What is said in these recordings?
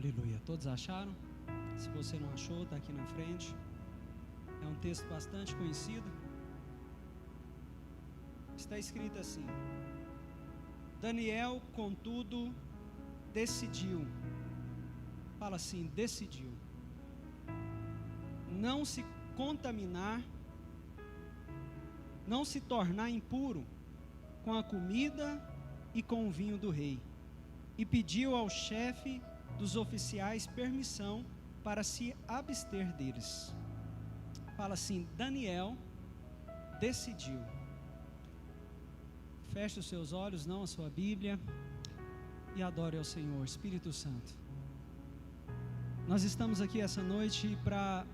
Aleluia. Todos acharam? Se você não achou, está aqui na frente. É um texto bastante conhecido. Está escrito assim: Daniel, contudo, decidiu. Fala assim, decidiu. Não se contaminar, não se tornar impuro com a comida e com o vinho do rei. E pediu ao chefe dos oficiais permissão para se abster deles. Fala assim, Daniel decidiu. Feche os seus olhos, não a sua Bíblia, e adore ao Senhor. Espírito Santo, nós estamos aqui essa noite para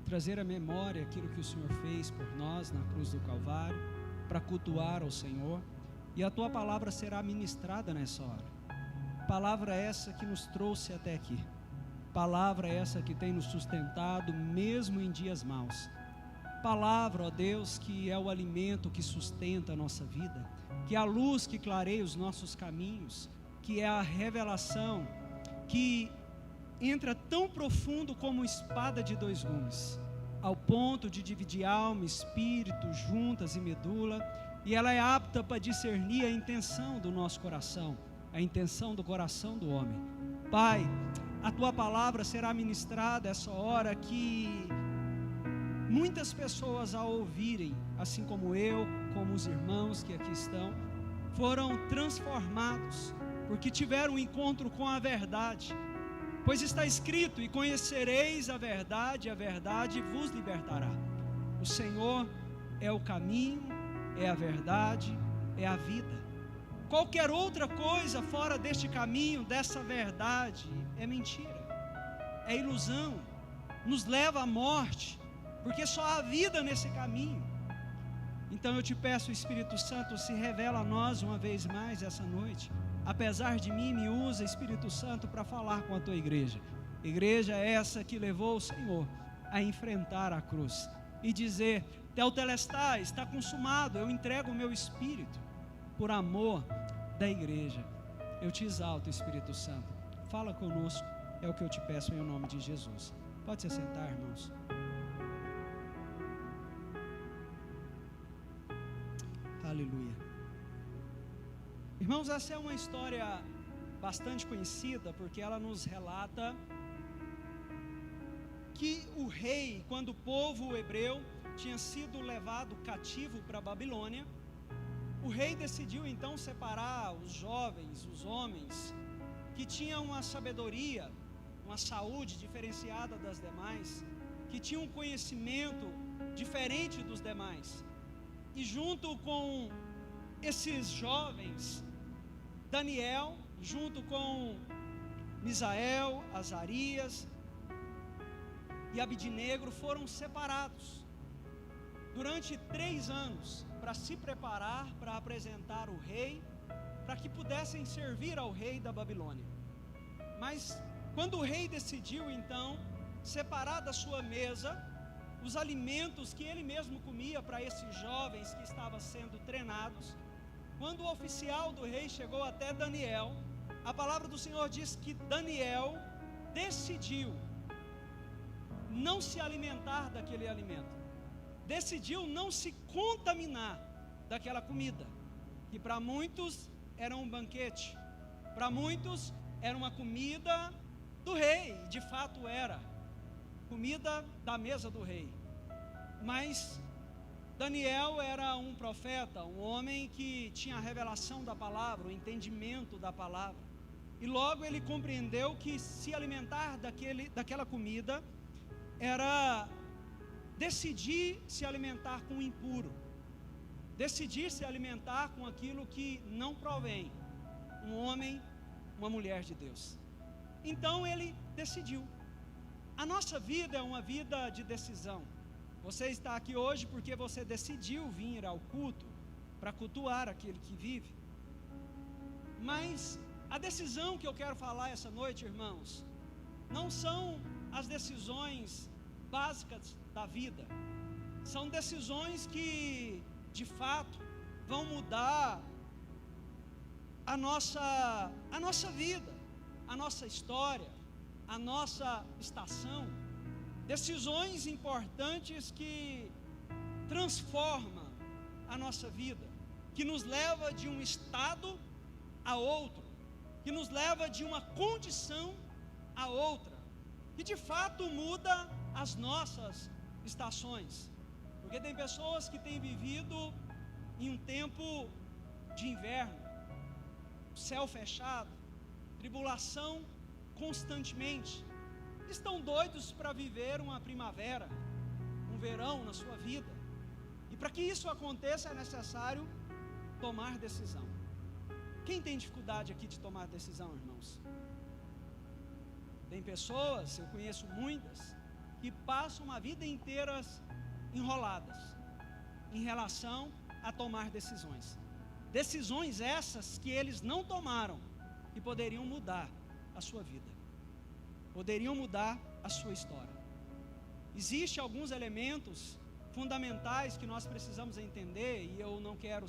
trazer à memória aquilo que o Senhor fez por nós na cruz do Calvário, para cultuar ao Senhor, e a Tua palavra será ministrada nessa hora. Palavra essa que nos trouxe até aqui, palavra essa que tem nos sustentado mesmo em dias maus, palavra, ó Deus, que é o alimento que sustenta a nossa vida, que é a luz que clareia os nossos caminhos, que é a revelação que entra tão profundo como espada de dois gumes, ao ponto de dividir alma, espírito, juntas e medula, e ela é apta para discernir a intenção do nosso coração, a intenção do coração do homem. Pai, a Tua palavra será ministrada essa hora, que muitas pessoas ao ouvirem, assim como eu, como os irmãos que aqui estão, foram transformados, porque tiveram um encontro com a verdade, pois está escrito, e conhecereis a verdade vos libertará. O Senhor é o caminho, é a verdade, é a vida. Qualquer outra coisa fora deste caminho, dessa verdade, é mentira, é ilusão, nos leva à morte, porque só há vida nesse caminho. Então eu te peço, Espírito Santo, se revela a nós uma vez mais essa noite. Apesar de mim, me usa, Espírito Santo, para falar com a Tua igreja. Igreja essa que levou o Senhor a enfrentar a cruz e dizer, Tetelestai, está consumado, eu entrego o meu espírito por amor da igreja. Eu te exalto, Espírito Santo, fala conosco, é o que eu te peço em nome de Jesus. Pode se sentar, irmãos. Aleluia. Irmãos, essa é uma história bastante conhecida, porque ela nos relata que o rei, quando o povo hebreu tinha sido levado cativo para a Babilônia, o rei decidiu então separar os jovens, os homens, que tinham uma sabedoria, uma saúde diferenciada das demais, que tinham um conhecimento diferente dos demais, e junto com esses jovens, Daniel, junto com Misael, Azarias e Abidinegro, foram separados durante 3 anos para se preparar para apresentar o rei, para que pudessem servir ao rei da Babilônia. Mas quando o rei decidiu então separar da sua mesa os alimentos que ele mesmo comia para esses jovens que estavam sendo treinados, quando o oficial do rei chegou até Daniel, a palavra do Senhor diz que Daniel decidiu não se alimentar daquele alimento, decidiu não se contaminar daquela comida, que para muitos era um banquete, para muitos era uma comida do rei, de fato era comida da mesa do rei, mas Daniel era um profeta, um homem que tinha a revelação da palavra, o entendimento da palavra, e logo ele compreendeu que se alimentar daquela comida era decidir se alimentar com o impuro, decidir se alimentar com aquilo que não provém um homem, uma mulher de Deus. Então ele decidiu. A nossa vida é uma vida de decisão. Você está aqui hoje porque você decidiu vir ao culto, para cultuar aquele que vive. Mas a decisão que eu quero falar essa noite, irmãos, não são as decisões básicas da vida. São decisões que, de fato, vão mudar a nossa vida, a nossa história, a nossa estação, decisões importantes que transformam a nossa vida, que nos leva de um estado a outro, que nos leva de uma condição a outra, que de fato muda as nossas estações. Porque tem pessoas que têm vivido em um tempo de inverno, céu fechado, tribulação constantemente, estão doidos para viver uma primavera, um verão na sua vida. E para que isso aconteça é necessário tomar decisão. Quem tem dificuldade aqui de tomar decisão, irmãos? Tem pessoas, eu conheço muitas, que passam uma vida inteira enroladas em relação a tomar decisões. Decisões essas que eles não tomaram e poderiam mudar a sua vida, poderiam mudar a sua história. Existem alguns elementos fundamentais que nós precisamos entender, e eu não quero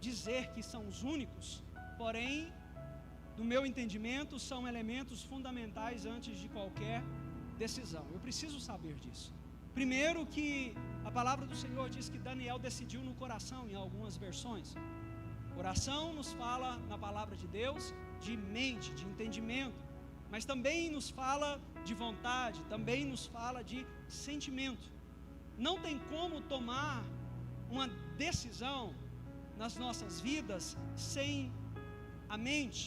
dizer que são os únicos, porém, no meu entendimento, são elementos fundamentais antes de qualquer decisão. Eu preciso saber disso. Primeiro, que a palavra do Senhor diz que Daniel decidiu no coração, em algumas versões. Coração nos fala, na palavra de Deus, de mente, de entendimento, mas também nos fala de vontade, também nos fala de sentimento. Não tem como tomar uma decisão nas nossas vidas sem a mente.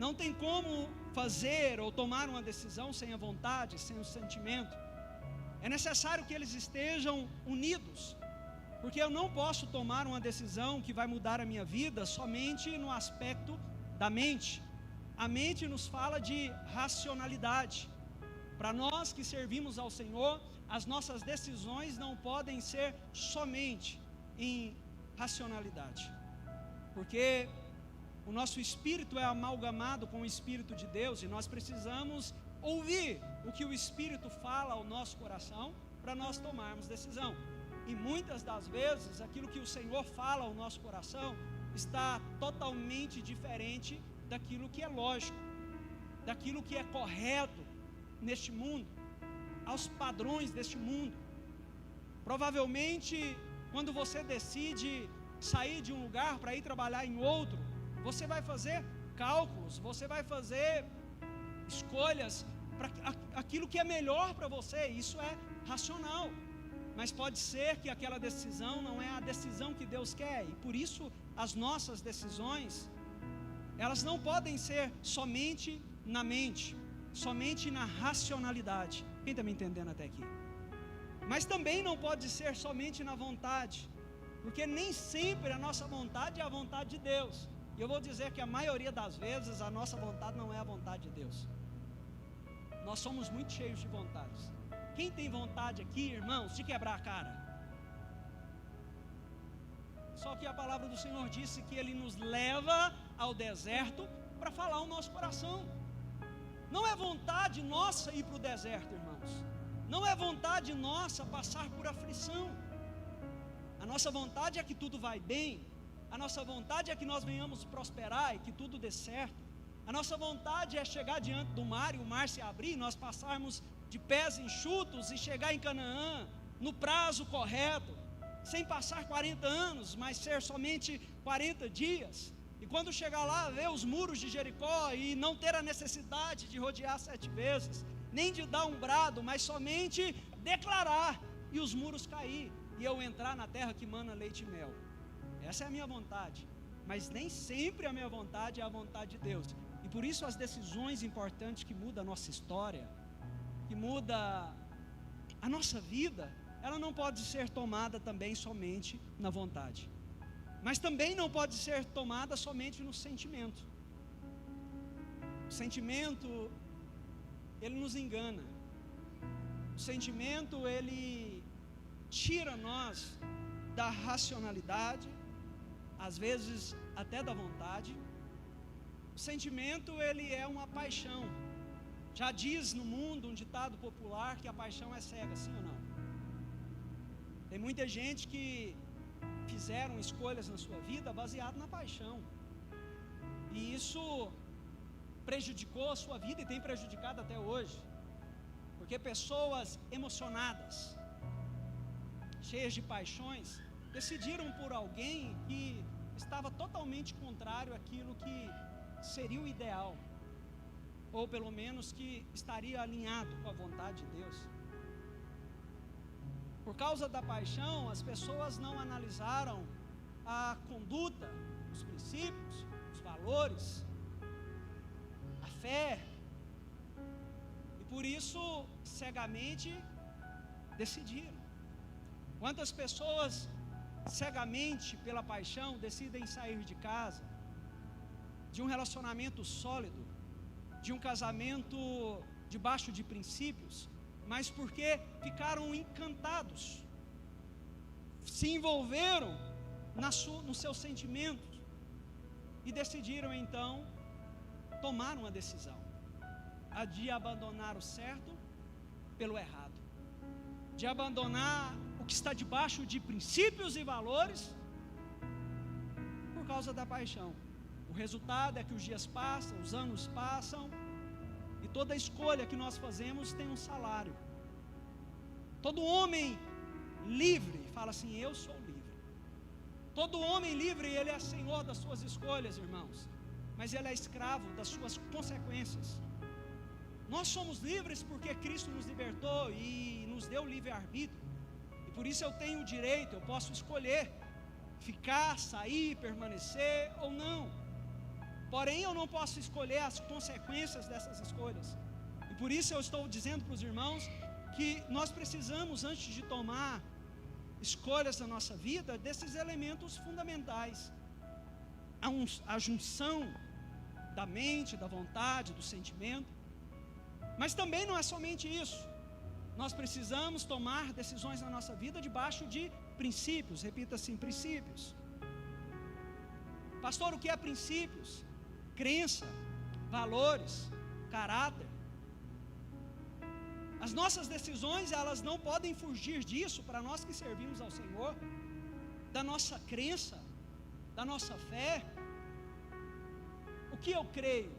Não tem como fazer ou tomar uma decisão sem a vontade, sem o sentimento. É necessário que eles estejam unidos, porque eu não posso tomar uma decisão que vai mudar a minha vida somente no aspecto da mente. A mente nos fala de racionalidade. Para nós que servimos ao Senhor, as nossas decisões não podem ser somente em racionalidade, porque o nosso espírito é amalgamado com o Espírito de Deus, e nós precisamos ouvir o que o Espírito fala ao nosso coração para nós tomarmos decisão. E muitas das vezes aquilo que o Senhor fala ao nosso coração está totalmente diferente daquilo que é lógico, daquilo que é correto neste mundo, aos padrões deste mundo. Provavelmente, quando você decide sair de um lugar para ir trabalhar em outro, você vai fazer cálculos, você vai fazer escolhas para aquilo que é melhor para você. Isso é racional, mas pode ser que aquela decisão não é a decisão que Deus quer, e por isso as nossas decisões, elas não podem ser somente na mente, somente na racionalidade. Quem está me entendendo até aqui? Mas também não pode ser somente na vontade, porque nem sempre a nossa vontade é a vontade de Deus. E eu vou dizer que a maioria das vezes a nossa vontade não é a vontade de Deus. Nós somos muito cheios de vontades. Quem tem vontade aqui, irmãos, de quebrar a cara? Só que a palavra do Senhor disse que Ele nos leva ao deserto para falar o nosso coração. Não é vontade nossa ir para o deserto, irmãos. Não é vontade nossa passar por aflição. A nossa vontade é que tudo vai bem. A nossa vontade é que nós venhamos prosperar e que tudo dê certo. A nossa vontade é chegar diante do mar e o mar se abrir, nós passarmos de pés enxutos e chegar em Canaã no prazo correto, sem passar 40 anos, mas ser somente 40 dias. E quando chegar lá, ver os muros de Jericó e não ter a necessidade de rodear 7 vezes, nem de dar um brado, mas somente declarar e os muros cair, e eu entrar na terra que mana leite e mel. Essa é a minha vontade, mas nem sempre a minha vontade é a vontade de Deus. E por isso as decisões importantes que mudam a nossa história, que muda a nossa vida, ela não pode ser tomada também somente na vontade, mas também não pode ser tomada somente no sentimento. O sentimento, ele nos engana. O sentimento, ele tira nós da racionalidade, às vezes até da vontade. O sentimento, ele é uma paixão. Já diz no mundo um ditado popular que a paixão é cega, sim ou não? Tem muita gente que fizeram escolhas na sua vida baseado na paixão, e isso prejudicou a sua vida e tem prejudicado até hoje. Porque pessoas emocionadas, cheias de paixões, decidiram por alguém que estava totalmente contrário àquilo que seria o ideal, ou pelo menos que estaria alinhado com a vontade de Deus. Por causa da paixão, as pessoas não analisaram a conduta, os princípios, os valores, a fé, e por isso cegamente decidiram. Quantas pessoas cegamente pela paixão decidem sair de casa, de um relacionamento sólido, de um casamento debaixo de princípios, mas porque ficaram encantados, se envolveram nos seus sentimentos e decidiram então tomar uma decisão, a de abandonar o certo pelo errado, de abandonar o que está debaixo de princípios e valores por causa da paixão. O resultado é que os dias passam, os anos passam, e toda escolha que nós fazemos tem um salário. Todo homem livre fala assim: eu sou livre. Todo homem livre, ele é senhor das suas escolhas, irmãos, mas ele é escravo das suas consequências. Nós somos livres porque Cristo nos libertou e nos deu livre-arbítrio, e por isso eu tenho o direito, eu posso escolher ficar, sair, permanecer ou não. Porém, eu não posso escolher as consequências dessas escolhas, e por isso eu estou dizendo para os irmãos que nós precisamos, antes de tomar escolhas na nossa vida, desses elementos fundamentais: a junção da mente, da vontade, do sentimento. Mas também não é somente isso. Nós precisamos tomar decisões na nossa vida debaixo de princípios. Repita assim: princípios. Pastor, o que é princípios? Crença, valores, caráter. As nossas decisões, elas não podem fugir disso, para nós que servimos ao Senhor, da nossa crença, da nossa fé. O que eu creio?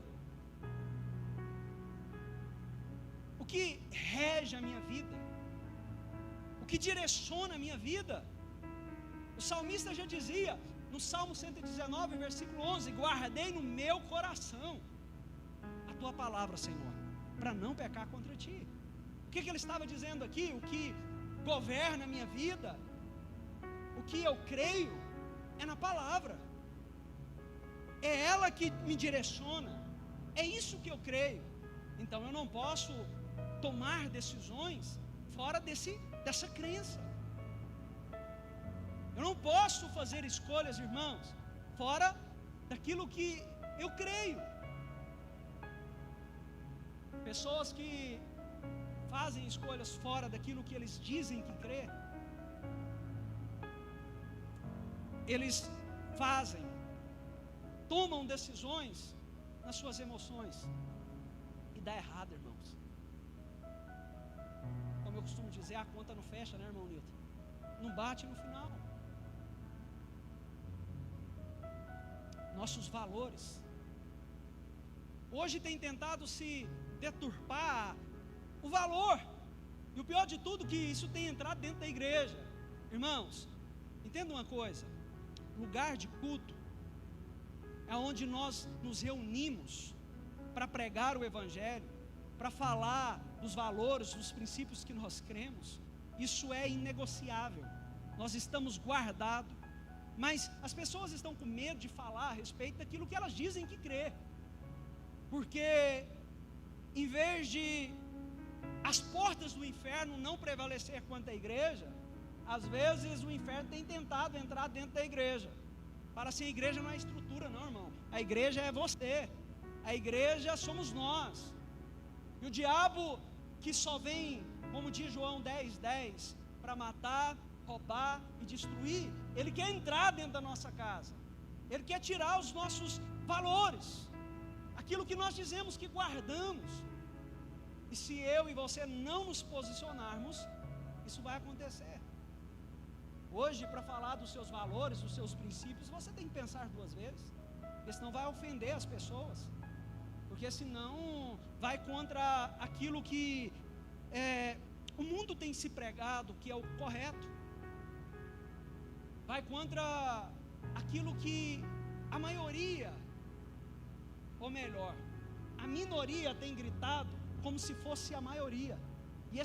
O que rege a minha vida? O que direciona a minha vida? O salmista já dizia, no Salmo 119, versículo 11: guardei no meu coração a tua palavra, Senhor, para não pecar contra ti. O que ele estava dizendo aqui? O que governa a minha vida, o que eu creio, é na palavra. É ela que me direciona. É isso que eu creio. Então eu não posso tomar decisões fora dessa crença. Eu não posso fazer escolhas, irmãos, fora daquilo que eu creio. Pessoas que fazem escolhas fora daquilo que eles dizem que crê, eles tomam decisões nas suas emoções, e dá errado, irmãos. Como eu costumo dizer, a conta não fecha, né, irmão Nilton? Não bate no final. Nossos valores hoje tem tentado se deturpar o valor, e o pior de tudo, que isso tem entrado dentro da igreja. Irmãos, entenda uma coisa: lugar de culto é onde nós nos reunimos para pregar o evangelho, para falar dos valores, dos princípios que nós cremos. Isso é inegociável, nós estamos guardados. Mas as pessoas estão com medo de falar a respeito daquilo que elas dizem que crê, porque em vez de as portas do inferno não prevalecer contra a igreja, às vezes o inferno tem tentado entrar dentro da igreja. Para assim, a igreja não é estrutura, não, irmão. A igreja é você, a igreja somos nós. E o diabo, que só vem, como diz João 10:10, para matar, roubar e destruir, ele quer entrar dentro da nossa casa, ele quer tirar os nossos valores, aquilo que nós dizemos que guardamos. E se eu e você não nos posicionarmos, isso vai acontecer. Hoje, para falar dos seus valores, dos seus princípios, você tem que pensar duas vezes, porque senão vai ofender as pessoas. porque senão vai contra aquilo que o mundo tem se pregado, que é o correto, vai contra aquilo que a maioria, ou melhor, a minoria tem gritado como se fosse a maioria, e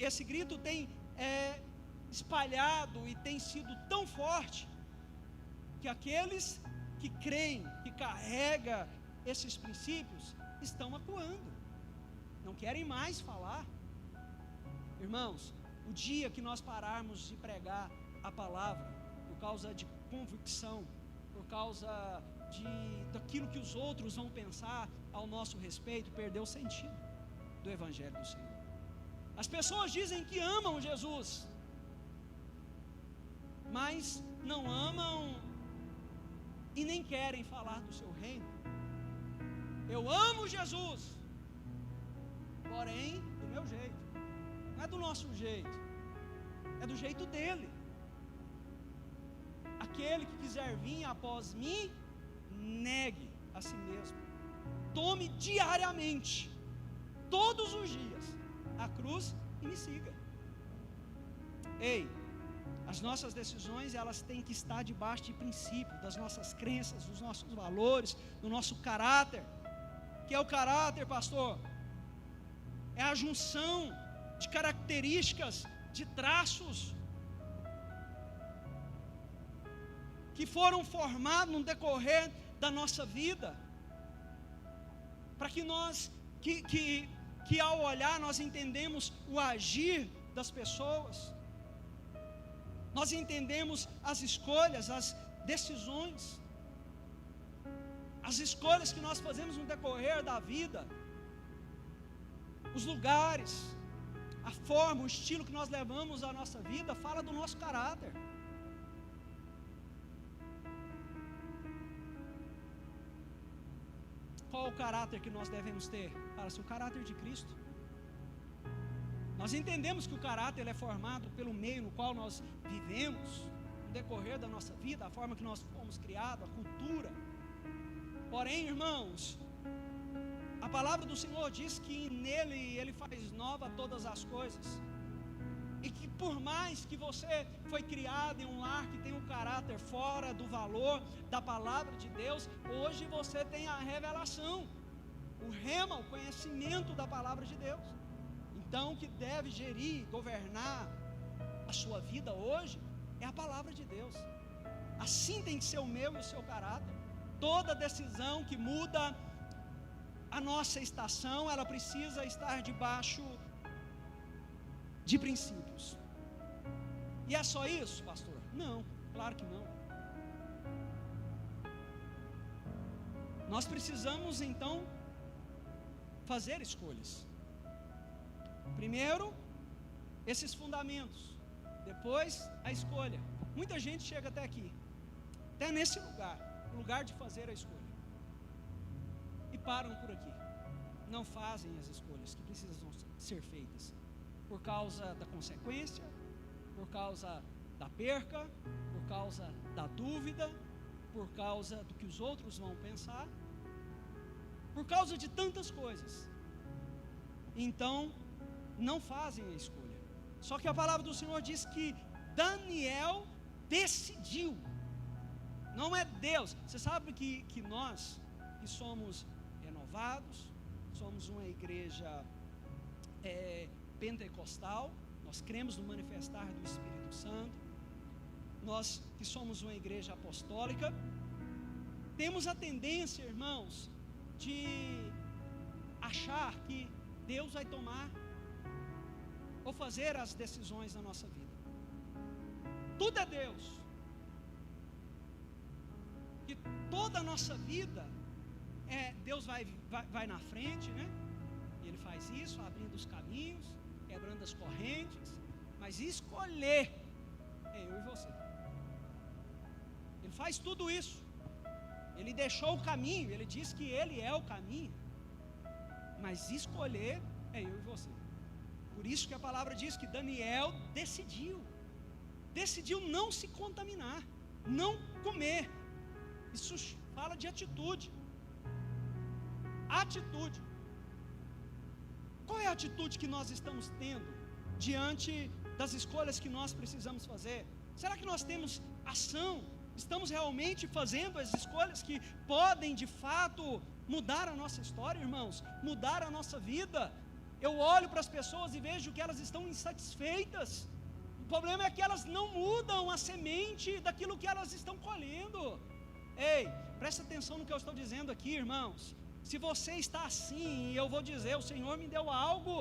esse grito tem espalhado e tem sido tão forte, que aqueles que creem, que carregam esses princípios, estão acuando, não querem mais falar. Irmãos, o dia que nós pararmos de pregar a palavra, por causa de convicção, por causa daquilo que os outros vão pensar ao nosso respeito, perdeu o sentido do Evangelho do Senhor. As pessoas dizem que amam Jesus, mas não amam e nem querem falar do seu reino. Eu amo Jesus, porém do meu jeito, não é do nosso jeito, é do jeito dele. Aquele que quiser vir após mim, negue a si mesmo, tome diariamente, todos os dias, a cruz e me siga. Ei, as nossas decisões, elas têm que estar debaixo de princípio, das nossas crenças, dos nossos valores, do nosso caráter. Que é o caráter, pastor? É a junção de características, de traços que foram formados no decorrer da nossa vida, para que nós, que ao olhar nós entendemos o agir das pessoas, nós entendemos as escolhas, as decisões, as escolhas que nós fazemos no decorrer da vida, os lugares, a forma, o estilo que nós levamos a nossa vida, fala do nosso caráter. Qual o caráter que nós devemos ter? Fala-se, o caráter de Cristo. Nós entendemos que o caráter é formado pelo meio no qual nós vivemos, no decorrer da nossa vida, a forma que nós fomos criados, a cultura. Porém, irmãos, a palavra do Senhor diz que nele Ele faz nova todas as coisas, e que por mais que você foi criado em um lar que tem um caráter fora do valor da palavra de Deus, hoje você tem a revelação, o rema, o conhecimento da palavra de Deus. Então, o que deve gerir, governar a sua vida hoje é a palavra de Deus. Assim tem que ser o meu e o seu caráter. Toda decisão que muda a nossa estação, ela precisa estar debaixo de princípios. E é só isso, pastor? Não, claro que não. Nós precisamos então fazer escolhas. Primeiro, esses fundamentos, depois a escolha. Muita gente chega até aqui, até nesse lugar, o lugar de fazer a escolha, e param por aqui, não fazem as escolhas que precisam ser feitas, por causa da consequência, por causa da perca, por causa da dúvida, por causa do que os outros vão pensar, por causa de tantas coisas. Então, não fazem a escolha. Só que a palavra do Senhor diz que Daniel decidiu, não é Deus. Você sabe que nós, que somos renovados, somos uma igreja pentecostal, nós cremos no manifestar do Espírito Santo, nós que somos uma igreja apostólica, temos a tendência, irmãos, de achar que Deus vai tomar ou fazer as decisões na nossa vida. Tudo é Deus. Que toda a nossa vida Deus vai na frente, né? Ele faz isso, abrindo os caminhos, quebrando as correntes, mas escolher é eu e você. Ele faz tudo isso. Ele deixou o caminho, ele diz que ele é o caminho, mas escolher é eu e você. Por isso que a palavra diz que Daniel decidiu não se contaminar, não comer. Isso fala de atitude. atitude. Qual é a atitude que nós estamos tendo diante das escolhas que nós precisamos fazer? Será que nós temos ação? Estamos realmente fazendo as escolhas que podem de fato mudar a nossa história, irmãos? Mudar a nossa vida? Eu olho para as pessoas e vejo que elas estão insatisfeitas. O problema é que elas não mudam a semente daquilo que elas estão colhendo. Ei, presta atenção no que eu estou dizendo aqui, irmãos. Se você está assim, eu vou dizer, o Senhor me deu algo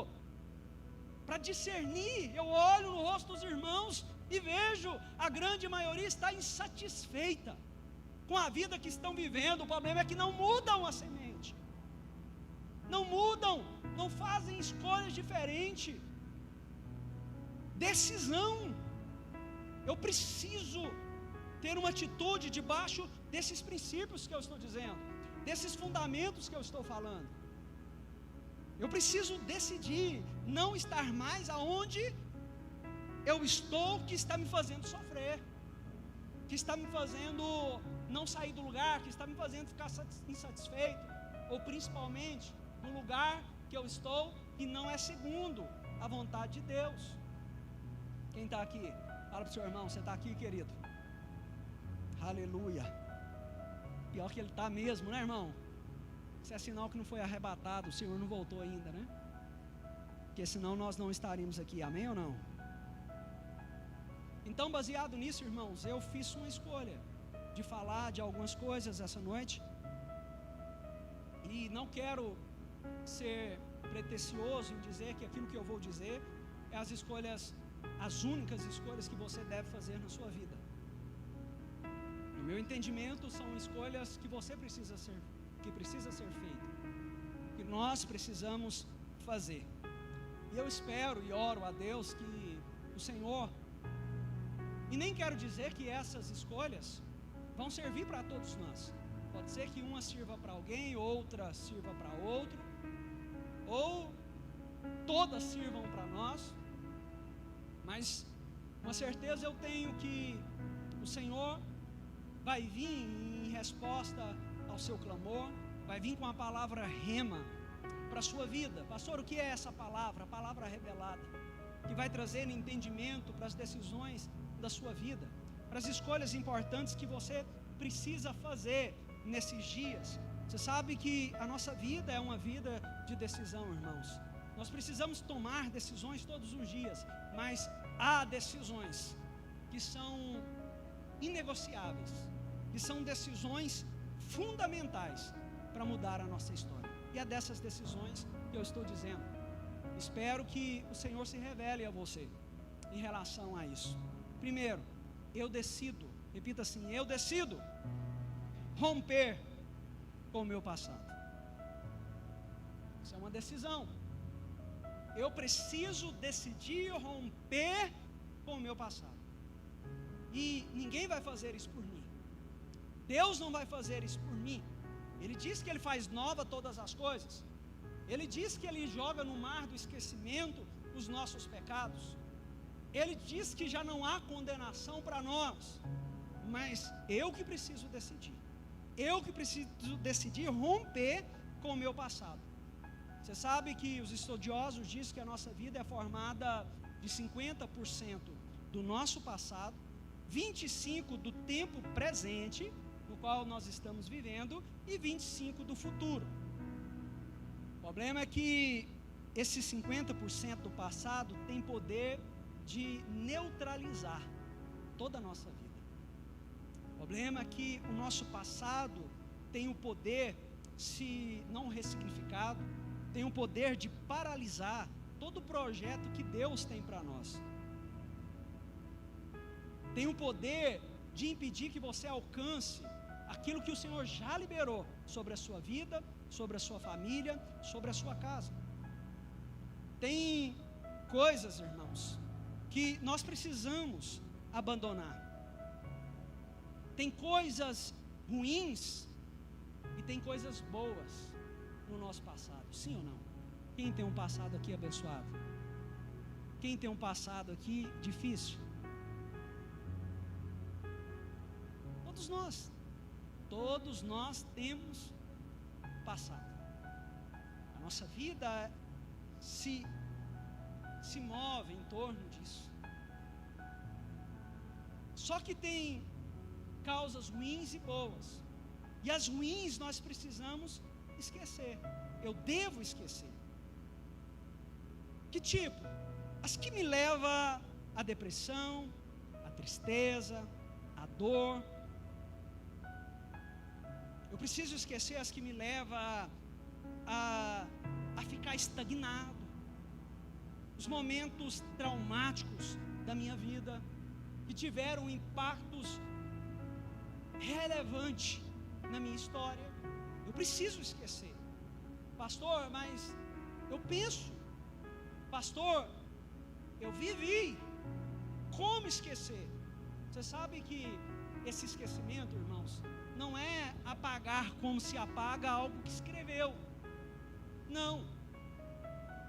para discernir. Eu olho no rosto dos irmãos e vejo, a grande maioria está insatisfeita com a vida que estão vivendo. O problema é que não mudam a semente, não mudam, não fazem escolhas diferentes. Decisão. Eu preciso ter uma atitude debaixo desses princípios que eu estou dizendo, desses fundamentos que eu estou falando. Eu preciso decidir não estar mais aonde eu estou, que está me fazendo sofrer, que está me fazendo não sair do lugar, que está me fazendo ficar insatisfeito, ou principalmente no lugar que eu estou que não é segundo a vontade de Deus. Quem está aqui? Fala para o seu irmão, você está aqui, querido? Aleluia. Pior que ele está mesmo, né, irmão? Isso é sinal que não foi arrebatado, o Senhor não voltou ainda, né? Porque senão nós não estaríamos aqui, amém ou não? Então, baseado nisso, irmãos, eu fiz uma escolha de falar de algumas coisas essa noite. E não quero ser pretensioso em dizer que aquilo que eu vou dizer é as escolhas, as únicas escolhas que você deve fazer na sua vida. No meu entendimento, são escolhas que você precisa ser feita, que nós precisamos fazer. E eu espero e oro a Deus que o Senhor, e nem quero dizer que essas escolhas vão servir para todos nós. Pode ser que uma sirva para alguém, outra sirva para outro, ou todas sirvam para nós. Mas uma certeza eu tenho que o Senhor vai vir em resposta ao seu clamor, vai vir com a palavra rema para a sua vida. Pastor, o que é essa palavra? A palavra revelada, que vai trazer entendimento para as decisões da sua vida, para as escolhas importantes que você precisa fazer nesses dias. Você sabe que a nossa vida é uma vida de decisão, irmãos. Nós precisamos tomar decisões todos os dias, mas há decisões que são inegociáveis, que são decisões fundamentais para mudar a nossa história. E é dessas decisões que eu estou dizendo. Espero que o Senhor se revele a você em relação a isso. Primeiro, eu decido, repita assim, eu decido romper com o meu passado. Isso é uma decisão. Eu preciso decidir romper com o meu passado. E ninguém vai fazer isso por mim. Deus não vai fazer isso por mim. Ele diz que Ele faz nova todas as coisas. Ele diz que Ele joga no mar do esquecimento os nossos pecados. Ele diz que já não há condenação para nós. Mas eu que preciso decidir. Eu que preciso decidir romper com o meu passado. Você sabe que os estudiosos dizem que a nossa vida é formada de 50% do nosso passado, 25% do tempo presente, no qual nós estamos vivendo, e 25% do futuro. O problema é que esse 50% do passado tem poder de neutralizar toda a nossa vida. O problema é que o nosso passado tem o poder, se não ressignificado, tem o poder de paralisar todo o projeto que Deus tem para nós. Tem o poder de impedir que você alcance aquilo que o Senhor já liberou sobre a sua vida, sobre a sua família, sobre a sua casa. Tem coisas, irmãos, que nós precisamos abandonar. Tem coisas ruins e tem coisas boas no nosso passado, sim ou não? Quem tem um passado aqui abençoado? Quem tem um passado aqui difícil? Todos nós temos passado. Nossa vida se move em torno disso. Só que tem causas ruins e boas. E as ruins nós precisamos esquecer. Eu devo esquecer. Que tipo? As que me levam à depressão, à tristeza, à dor. Eu preciso esquecer as que me levam a ficar estagnado. Os momentos traumáticos da minha vida, que tiveram impactos relevantes na minha história. Eu preciso esquecer. Pastor, mas eu penso. Pastor, eu vivi. Como esquecer? Você sabe que esse esquecimento, irmãos, não é apagar como se apaga algo que escreveu. Não.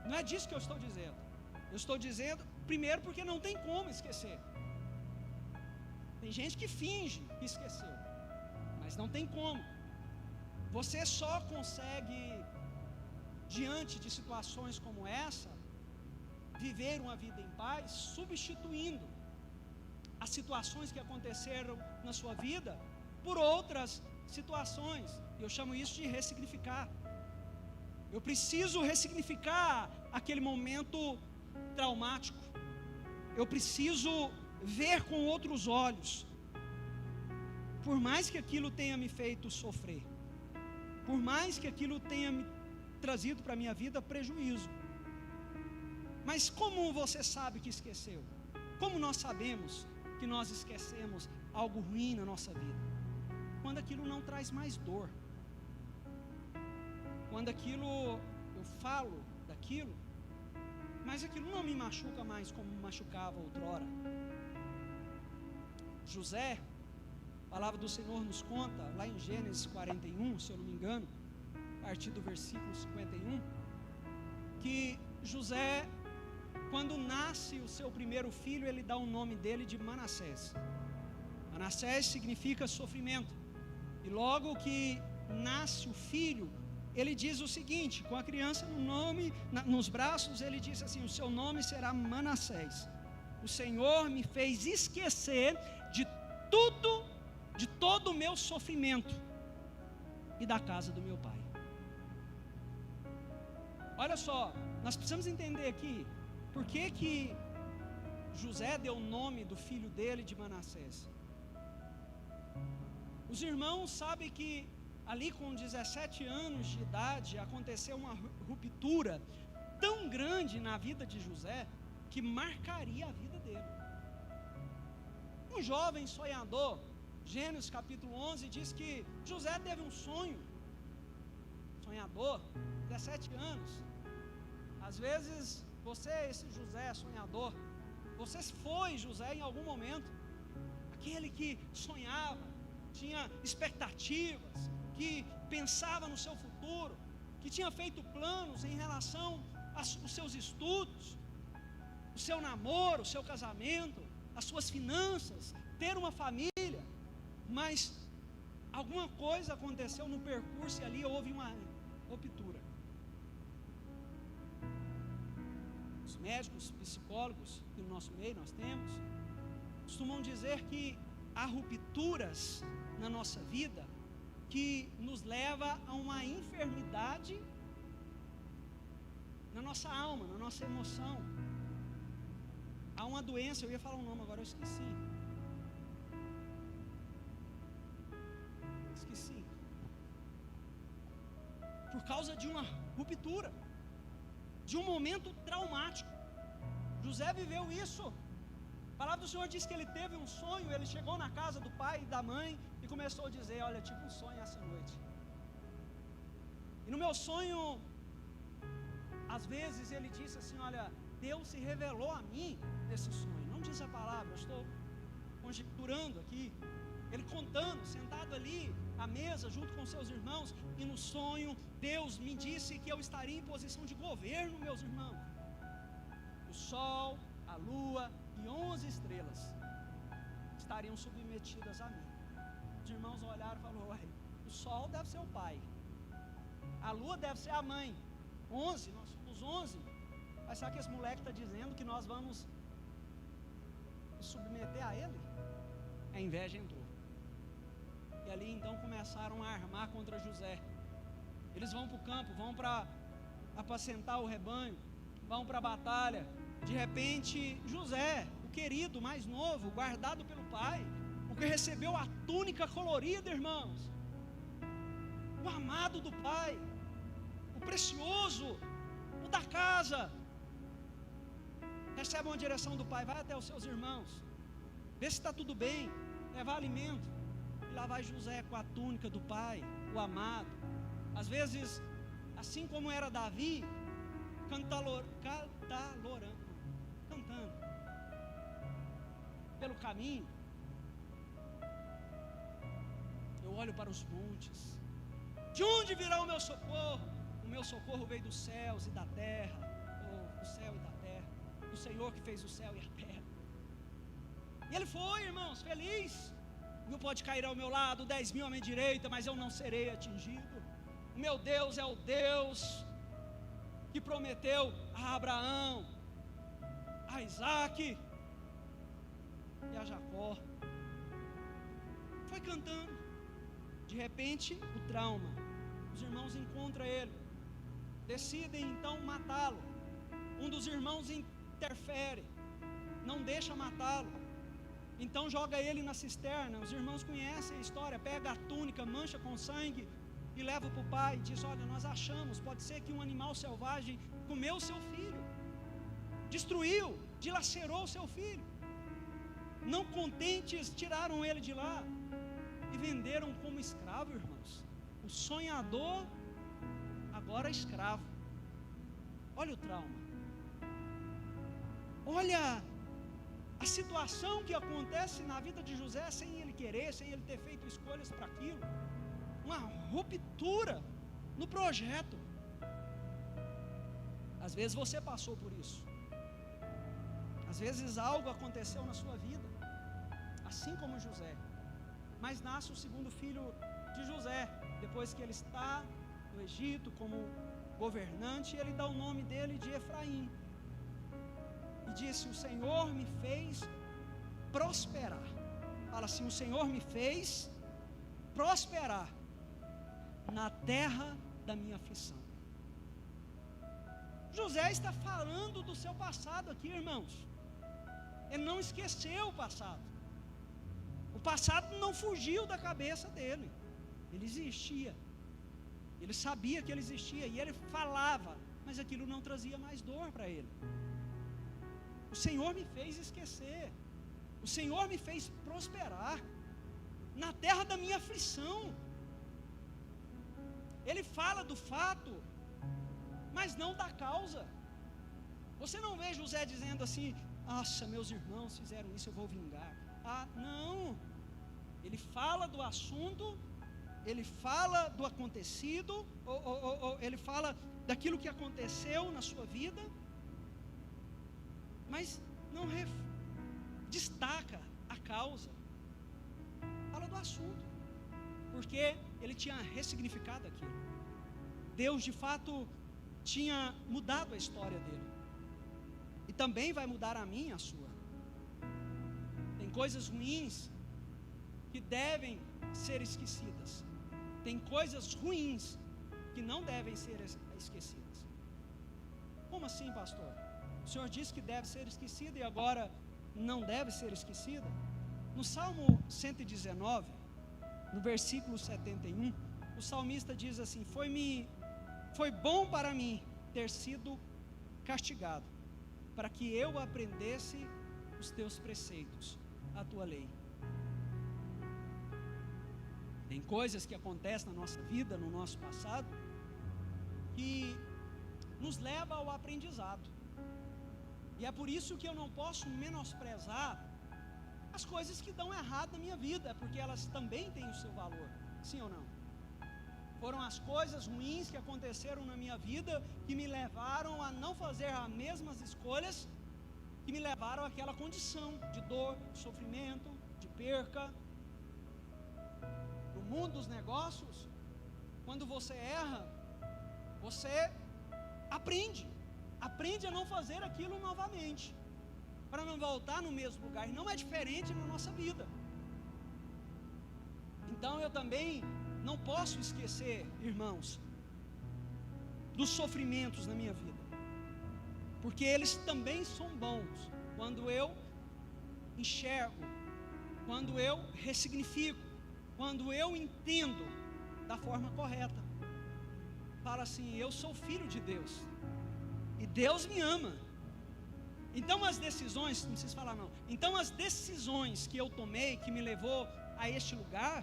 Não é disso que eu estou dizendo. Eu estou dizendo, primeiro, porque não tem como esquecer. Tem gente que finge que esqueceu, mas não tem como. Você só consegue, diante de situações como essa, viver uma vida em paz, substituindo as situações que aconteceram na sua vida por outras situações. Eu chamo isso de ressignificar. Eu preciso ressignificar aquele momento traumático. Eu preciso ver com outros olhos. Por mais que aquilo tenha me feito sofrer, por mais que aquilo tenha me trazido para a minha vida prejuízo. Mas como você sabe que esqueceu? Como nós sabemos que nós esquecemos algo ruim na nossa vida? Quando aquilo não traz mais dor. Quando aquilo, eu falo daquilo, mas aquilo não me machuca mais como me machucava outrora. José, a palavra do Senhor nos conta, lá em Gênesis 41, se eu não me engano, a partir do versículo 51, que José, quando nasce o seu primeiro filho, ele dá o nome dele de Manassés. Manassés significa sofrimento. E logo que nasce o filho, ele diz o seguinte, com a criança nos braços, ele diz assim: o seu nome será Manassés. O Senhor me fez esquecer de todo o meu sofrimento e da casa do meu pai. Olha só, nós precisamos entender aqui, por que José deu o nome do filho dele de Manassés? Os irmãos sabem que ali com 17 anos de idade aconteceu uma ruptura tão grande na vida de José que marcaria a vida dele. Um jovem sonhador, Gênesis capítulo 11 diz que José teve um sonho. Sonhador, 17 anos. Às vezes você, esse José sonhador, você foi José em algum momento, aquele que sonhava, tinha expectativas, que pensava no seu futuro, que tinha feito planos em relação aos seus estudos, o seu namoro, o seu casamento, as suas finanças, ter uma família, mas alguma coisa aconteceu no percurso e ali houve uma ruptura. Os médicos, psicólogos que no nosso meio nós temos, costumam dizer que há rupturas na nossa vida que nos leva a uma enfermidade na nossa alma, na nossa emoção. Há uma doença, eu ia falar um nome agora, eu esqueci. Por causa de uma ruptura, de um momento traumático. José viveu isso. A palavra do Senhor diz que ele teve um sonho, ele chegou na casa do pai e da mãe e começou a dizer: olha, tive um sonho essa noite. E no meu sonho, às vezes ele disse assim: olha, Deus se revelou a mim nesse sonho. Não diz a palavra, eu estou conjecturando aqui. Ele contando, sentado ali à mesa junto com seus irmãos, e no sonho Deus me disse que eu estaria em posição de governo, meus irmãos. O sol, a lua e 11 estrelas estariam submetidas a mim. Os irmãos olharam e falaram: ué, o sol deve ser o pai, a lua deve ser a mãe, 11, nós somos 11. Mas sabe que esse moleque está dizendo que nós vamos nos submeter a ele? A inveja entrou. E ali então começaram a armar contra José. Eles vão para o campo, vão para apacentar o rebanho, vão para a batalha. De repente, José, o querido, mais novo, guardado pelo pai, o que recebeu a túnica colorida, irmãos, o amado do pai, o precioso, o da casa, recebe uma direção do pai: vai até os seus irmãos, vê se está tudo bem, levar alimento. E lá vai José com a túnica do pai, o amado. Às vezes, assim como era Davi, cantando pelo caminho. Eu olho para os montes, de onde virá o meu socorro? O meu socorro veio dos céus e da terra, ou do céu e da terra, do Senhor que fez o céu e a terra. E ele foi, irmãos, feliz. Não pode cair ao meu lado 10.000 à minha direita, mas eu não serei atingido. O meu Deus é o Deus que prometeu a Abraão, a Isaac e a Jacó. Foi cantando. De repente, o trauma. Os irmãos encontram ele, decidem então matá-lo. Um dos irmãos interfere, não deixa matá-lo. Então joga ele na cisterna. Os irmãos conhecem a história. Pega a túnica, mancha com sangue e leva para o pai. Diz: olha, nós achamos, pode ser que um animal selvagem comeu o seu filho, destruiu, dilacerou o seu filho. Não contentes, tiraram ele de lá e venderam como escravo, irmãos. O sonhador agora é escravo. Olha o trauma. Olha a situação que acontece na vida de José, sem ele querer, sem ele ter feito escolhas para aquilo. Uma ruptura no projeto. Às vezes você passou por isso. Às vezes algo aconteceu na sua vida, assim como José. Mas nasce o segundo filho de José, depois que ele está no Egito como governante, ele dá o nome dele de Efraim. E disse: o Senhor me fez prosperar. Fala assim: o Senhor me fez prosperar na terra da minha aflição. José está falando do seu passado aqui, irmãos. Ele não esqueceu o passado. O passado não fugiu da cabeça dele. Ele existia. Ele sabia que ele existia e ele falava, mas aquilo não trazia mais dor para ele. O Senhor me fez esquecer. O Senhor me fez prosperar na terra da minha aflição. Ele fala do fato, mas não da causa. Você não vê José dizendo assim: nossa, meus irmãos fizeram isso, eu vou vingar. Ah, não. Ele fala do assunto, ele fala do acontecido, ele fala daquilo que aconteceu na sua vida, mas não destaca a causa. Fala do assunto, porque ele tinha ressignificado aquilo. Deus de fato tinha mudado a história dele, e também vai mudar a minha, a sua. Tem coisas ruins que devem ser esquecidas. Tem coisas ruins que não devem ser esquecidas. Como assim, pastor? O senhor disse que deve ser esquecida e agora não deve ser esquecida? No Salmo 119, no versículo 71, o salmista diz assim: foi bom para mim ter sido castigado, para que eu aprendesse os teus preceitos, a tua lei. Tem coisas que acontecem na nossa vida, no nosso passado, que nos leva ao aprendizado. E é por isso que eu não posso menosprezar as coisas que dão errado na minha vida, porque elas também têm o seu valor, sim ou não? Foram as coisas ruins que aconteceram na minha vida que me levaram a não fazer as mesmas escolhas que me levaram àquela condição de dor, de sofrimento, de perca. No mundo dos negócios, quando você erra, você aprende a não fazer aquilo novamente, para não voltar no mesmo lugar. E não é diferente na nossa vida. Então eu também não posso esquecer, irmãos, dos sofrimentos na minha vida, porque eles também são bons quando eu enxergo, quando eu ressignifico, quando eu entendo da forma correta. Fala assim: eu sou filho de Deus e Deus me ama. Então as decisões, não precisa falar não, então as decisões que eu tomei, que me levou a este lugar,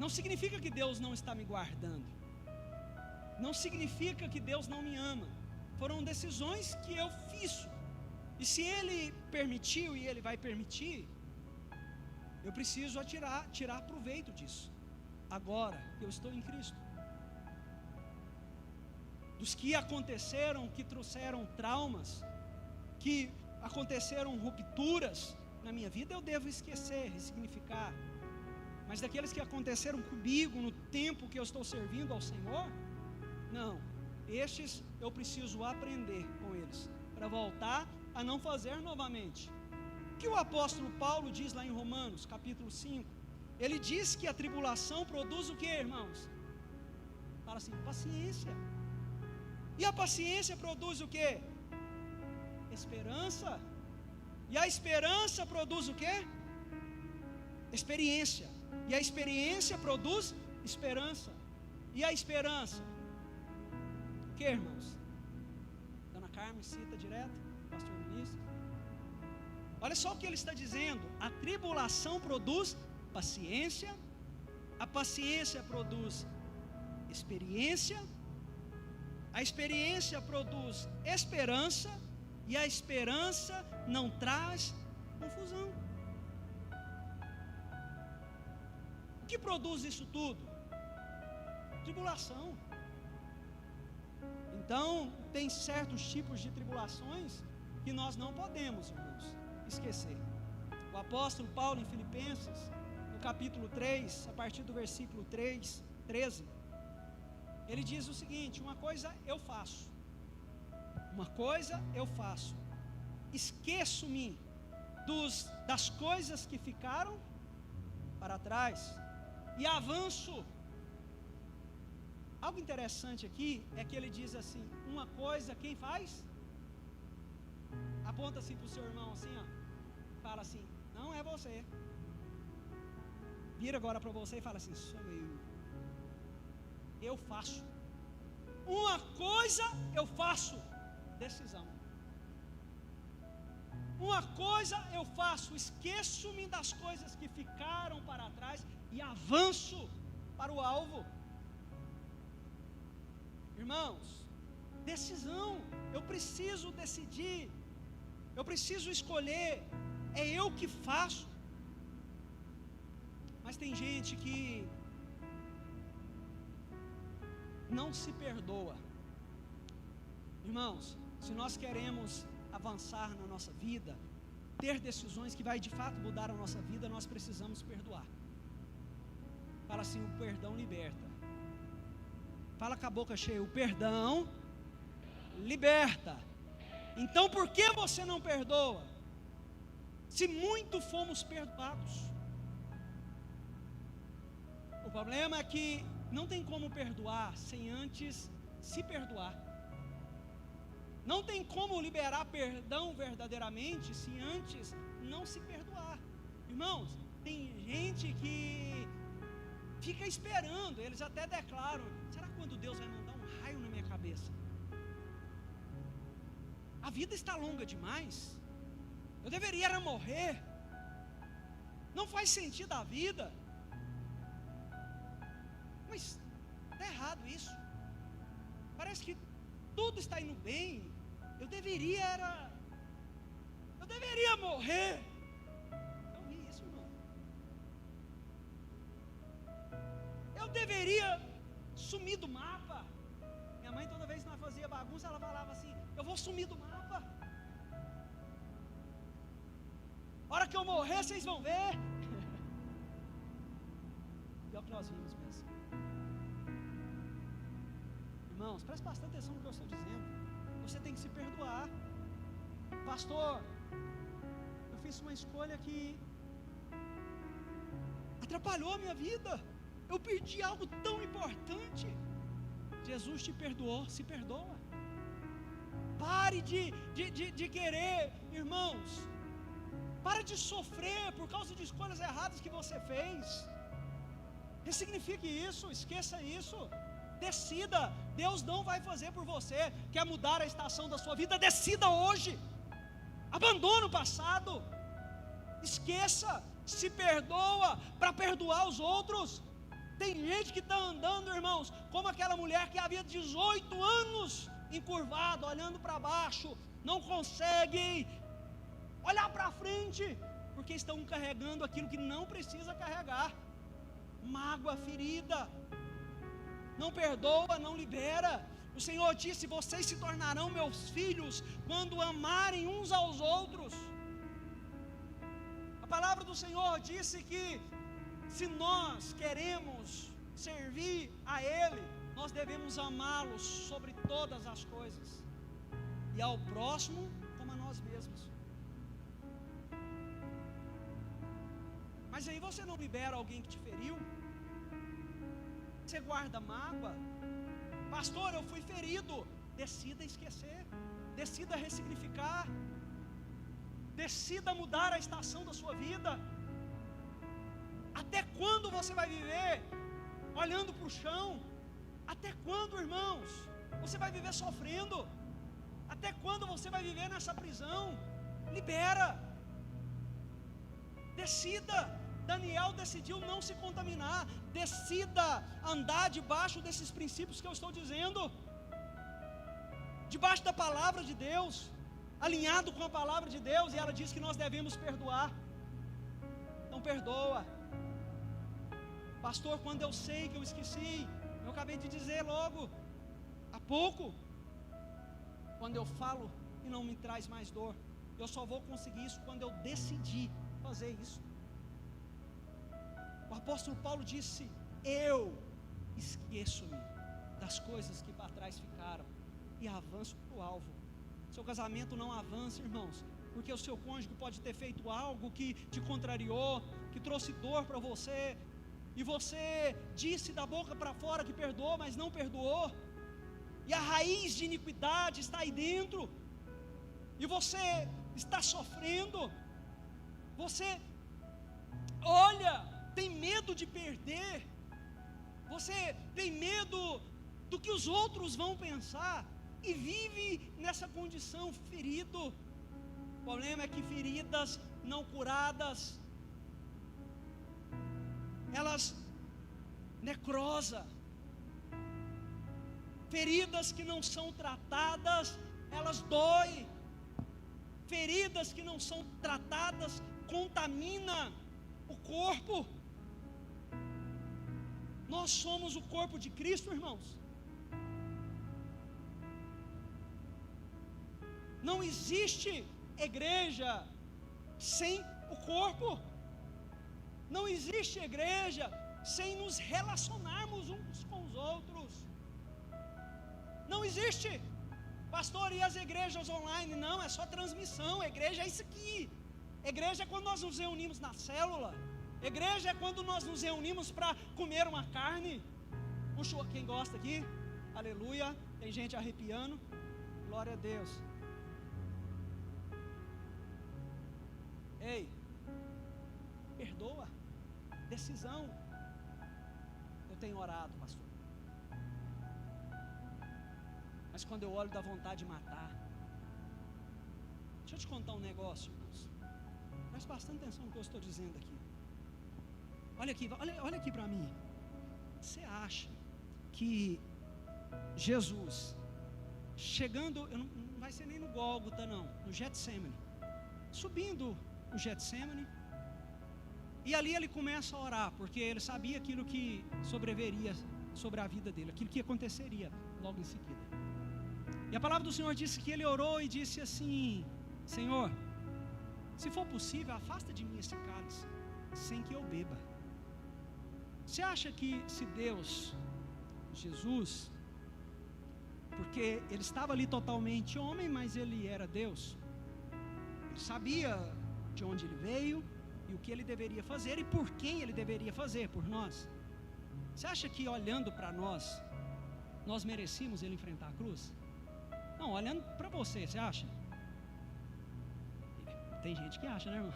não significa que Deus não está me guardando, não significa que Deus não me ama. Foram decisões que eu fiz, e se Ele permitiu e Ele vai permitir, eu preciso tirar proveito disso, agora que eu estou em Cristo. Dos que aconteceram, que trouxeram traumas, que aconteceram rupturas na minha vida, eu devo esquecer, ressignificar. Mas daqueles que aconteceram comigo no tempo que eu estou servindo ao Senhor, não, estes eu preciso aprender com eles, para voltar a não fazer novamente. O que o apóstolo Paulo diz lá em Romanos, capítulo 5, ele diz que a tribulação produz o que, irmãos? Fala assim: paciência. E a paciência produz o que? Esperança. E a esperança produz o que? Experiência. E a experiência produz esperança. E a esperança? O que, irmãos? Dona Carmen cita direto, pastor Vinícius. Olha só o que ele está dizendo: a tribulação produz paciência, a paciência produz experiência, a experiência produz esperança, e a esperança não traz confusão. O que produz isso tudo? Tribulação. Então, tem certos tipos de tribulações que nós não podemos, irmãos, esquecer. O apóstolo Paulo, em Filipenses, no capítulo 3, a partir do versículo 13, ele diz o seguinte: uma coisa eu faço, esqueço-me das coisas que ficaram para trás e avanço. Algo interessante aqui é que ele diz assim: uma coisa quem faz? Aponta assim para o seu irmão assim, ó, fala assim: não é você. Vira agora para você e fala assim: sou eu faço. Uma coisa eu faço, decisão. Uma coisa eu faço, esqueço-me das coisas que ficaram para trás e avanço para o alvo. Irmãos, decisão. Eu preciso decidir, eu preciso escolher. É eu que faço. Mas tem gente que não se perdoa. Irmãos, se nós queremos avançar na nossa vida, ter decisões que vai de fato mudar a nossa vida, nós precisamos perdoar. Fala assim: o perdão liberta. Fala com a boca cheia: o perdão liberta. Então por que você não perdoa? Se muito fomos perdoados. O problema é que não tem como perdoar sem antes se perdoar. Não tem como liberar perdão verdadeiramente se antes não se perdoar. Irmãos, tem gente que fica esperando, eles até declaram: será quando Deus vai mandar um raio na minha cabeça? A vida está longa demais, eu deveria era morrer, não faz sentido a vida. Mas está errado isso. Parece que tudo está indo bem, eu deveria morrer. Eu vi isso, irmão. Eu deveria sumir do mapa. Minha mãe, toda vez que nós fazia bagunça, ela falava assim: eu vou sumir do mapa. A hora que eu morrer, vocês vão ver. É o que nós vimos mesmo. irmãos, preste bastante atenção no que eu estou dizendo. Você tem que se perdoar. Pastor, eu fiz uma escolha que atrapalhou a minha vida, eu perdi algo tão importante. Jesus te perdoou, se perdoa. Pare de querer, irmãos, para de sofrer por causa de escolhas erradas que você fez. Ressignifique isso, esqueça isso. Decida, Deus não vai fazer por você. Quer mudar a estação da sua vida? Decida hoje. Abandona o passado. Esqueça, se perdoa para perdoar os outros. Tem gente que está andando, irmãos, como aquela mulher que havia 18 anos encurvada, olhando para baixo, não consegue olhar para frente, porque estão carregando aquilo que não precisa carregar. Mágoa, ferida, não perdoa, não libera. O Senhor disse: vocês se tornarão meus filhos quando amarem uns aos outros. A palavra do Senhor disse que se nós queremos servir a Ele, nós devemos amá-lo sobre todas as coisas, e ao próximo como a nós mesmos. Mas aí você não libera alguém que te feriu, você guarda mágoa. Pastor, eu fui ferido. Decida esquecer, decida ressignificar, decida mudar a estação da sua vida. Até quando você vai viver olhando para o chão? Até quando, irmãos, você vai viver sofrendo? Até quando você vai viver nessa prisão? Libera, decida. Daniel decidiu não se contaminar. Decida andar debaixo desses princípios que eu estou dizendo, debaixo da palavra de Deus, alinhado com a palavra de Deus. E ela diz que nós devemos perdoar. Então perdoa. Pastor, quando eu sei que eu esqueci, eu acabei de dizer logo há pouco, quando eu falo e não me traz mais dor, eu só vou conseguir isso quando eu decidir fazer isso. O apóstolo Paulo disse: eu esqueço-me das coisas que para trás ficaram e avanço para o alvo. Seu casamento não avança, irmãos, porque o seu cônjuge pode ter feito algo que te contrariou, que trouxe dor para você, e você disse da boca para fora que perdoou, mas não perdoou, e a raiz de iniquidade está aí dentro, e você está sofrendo. Você olha, tem medo de perder, você tem medo do que os outros vão pensar, e vive nessa condição ferido. O problema é que feridas não curadas, elas necrosa. Feridas que não são tratadas, elas doem. Feridas que não são tratadas contamina o corpo. Nós somos o corpo de Cristo, irmãos. Não existe igreja sem o corpo. Não existe igreja sem nos relacionarmos uns com os outros. Não existe. Pastor, e as igrejas online? Não, é só transmissão. A igreja é isso aqui. A igreja é quando nós nos reunimos na célula. A igreja é quando nós nos reunimos para comer uma carne. Quem gosta aqui? Aleluia. Tem gente arrepiando. Glória a Deus. Ei, perdoa. Decisão. Eu tenho orado, pastor, mas quando eu olho dá vontade de matar. Deixa eu te contar um negócio, irmãos. Preste bastante atenção no que eu estou dizendo aqui. Olha aqui para mim. Você acha que Jesus, chegando, não vai ser nem no Gólgota não, no Getsemane, subindo o Getsemane, e ali ele começa a orar, porque ele sabia aquilo que sobreviria sobre a vida dele, aquilo que aconteceria logo em seguida. E a palavra do Senhor disse que ele orou e disse assim: Senhor, se for possível, afasta de mim esse cálice, sem que eu beba. Você acha que se Deus, Jesus, porque ele estava ali totalmente homem, mas ele era Deus. Ele sabia de onde ele veio e o que ele deveria fazer e por quem ele deveria fazer por nós. Você acha que olhando para nós merecíamos ele enfrentar a cruz? Não, olhando para você acha? Tem gente que acha, né, irmão?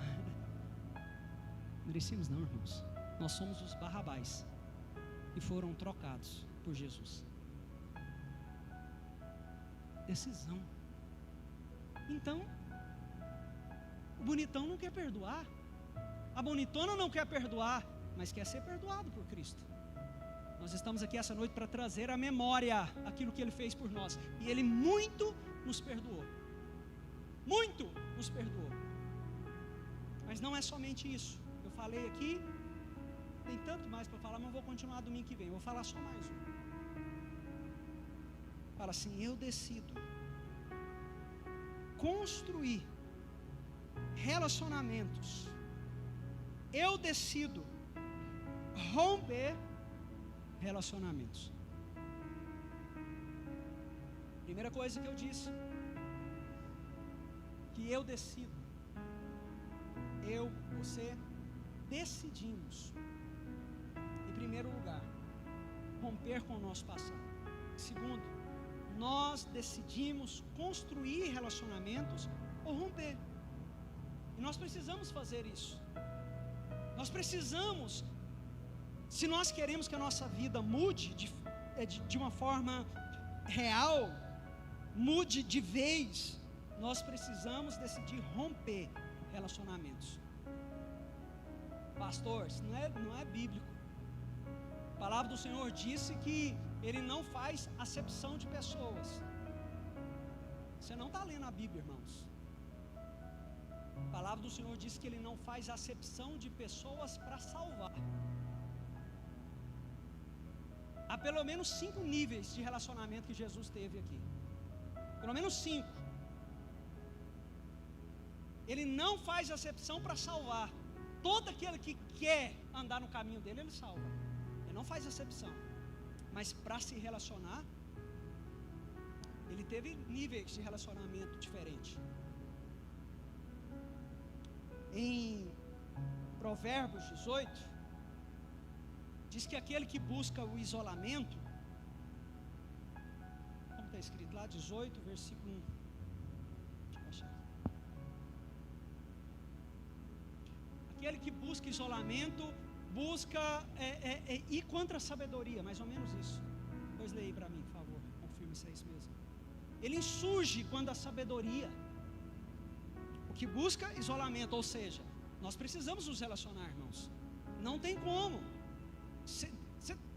Merecíamos não, irmãos. Nós somos os Barrabás que foram trocados por Jesus. Decisão. Então, o bonitão não quer perdoar, a bonitona não quer perdoar, mas quer ser perdoado por Cristo. Nós estamos aqui essa noite para trazer à memória aquilo que Ele fez por nós, e Ele muito nos perdoou, muito nos perdoou. Mas não é somente isso. Eu falei aqui, tem tanto mais para falar, mas vou continuar domingo que vem. Eu vou falar só mais um. Fala assim: eu decido construir relacionamentos. Eu decido romper relacionamentos. Primeira coisa que eu disse, que eu decido. Eu, você, decidimos, em primeiro lugar, romper com o nosso passado. Segundo, nós decidimos construir relacionamentos ou romper. E nós precisamos fazer isso. Nós precisamos, se nós queremos que a nossa vida mude de uma forma real, mude de vez, nós precisamos decidir romper relacionamentos. Pastor, isso não é bíblico. A palavra do Senhor disse que Ele não faz acepção de pessoas. Você não está lendo a Bíblia, irmãos. A palavra do Senhor diz que Ele não faz acepção de pessoas para salvar. Há pelo menos 5 níveis de relacionamento que Jesus teve aqui. Pelo menos 5. Ele não faz acepção para salvar. Todo aquele que quer andar no caminho dele, Ele salva. Ele não faz acepção. Mas para se relacionar, Ele teve níveis de relacionamento diferentes. Em Provérbios 18, diz que aquele que busca o isolamento, como está escrito lá, 18, versículo 1. Aquele que busca isolamento, busca ir contra a sabedoria, mais ou menos isso. Pois leia para mim, por favor, confirme se é isso mesmo. Ele insurge quando a sabedoria, o que busca isolamento, ou seja, nós precisamos nos relacionar, irmãos. Não tem como.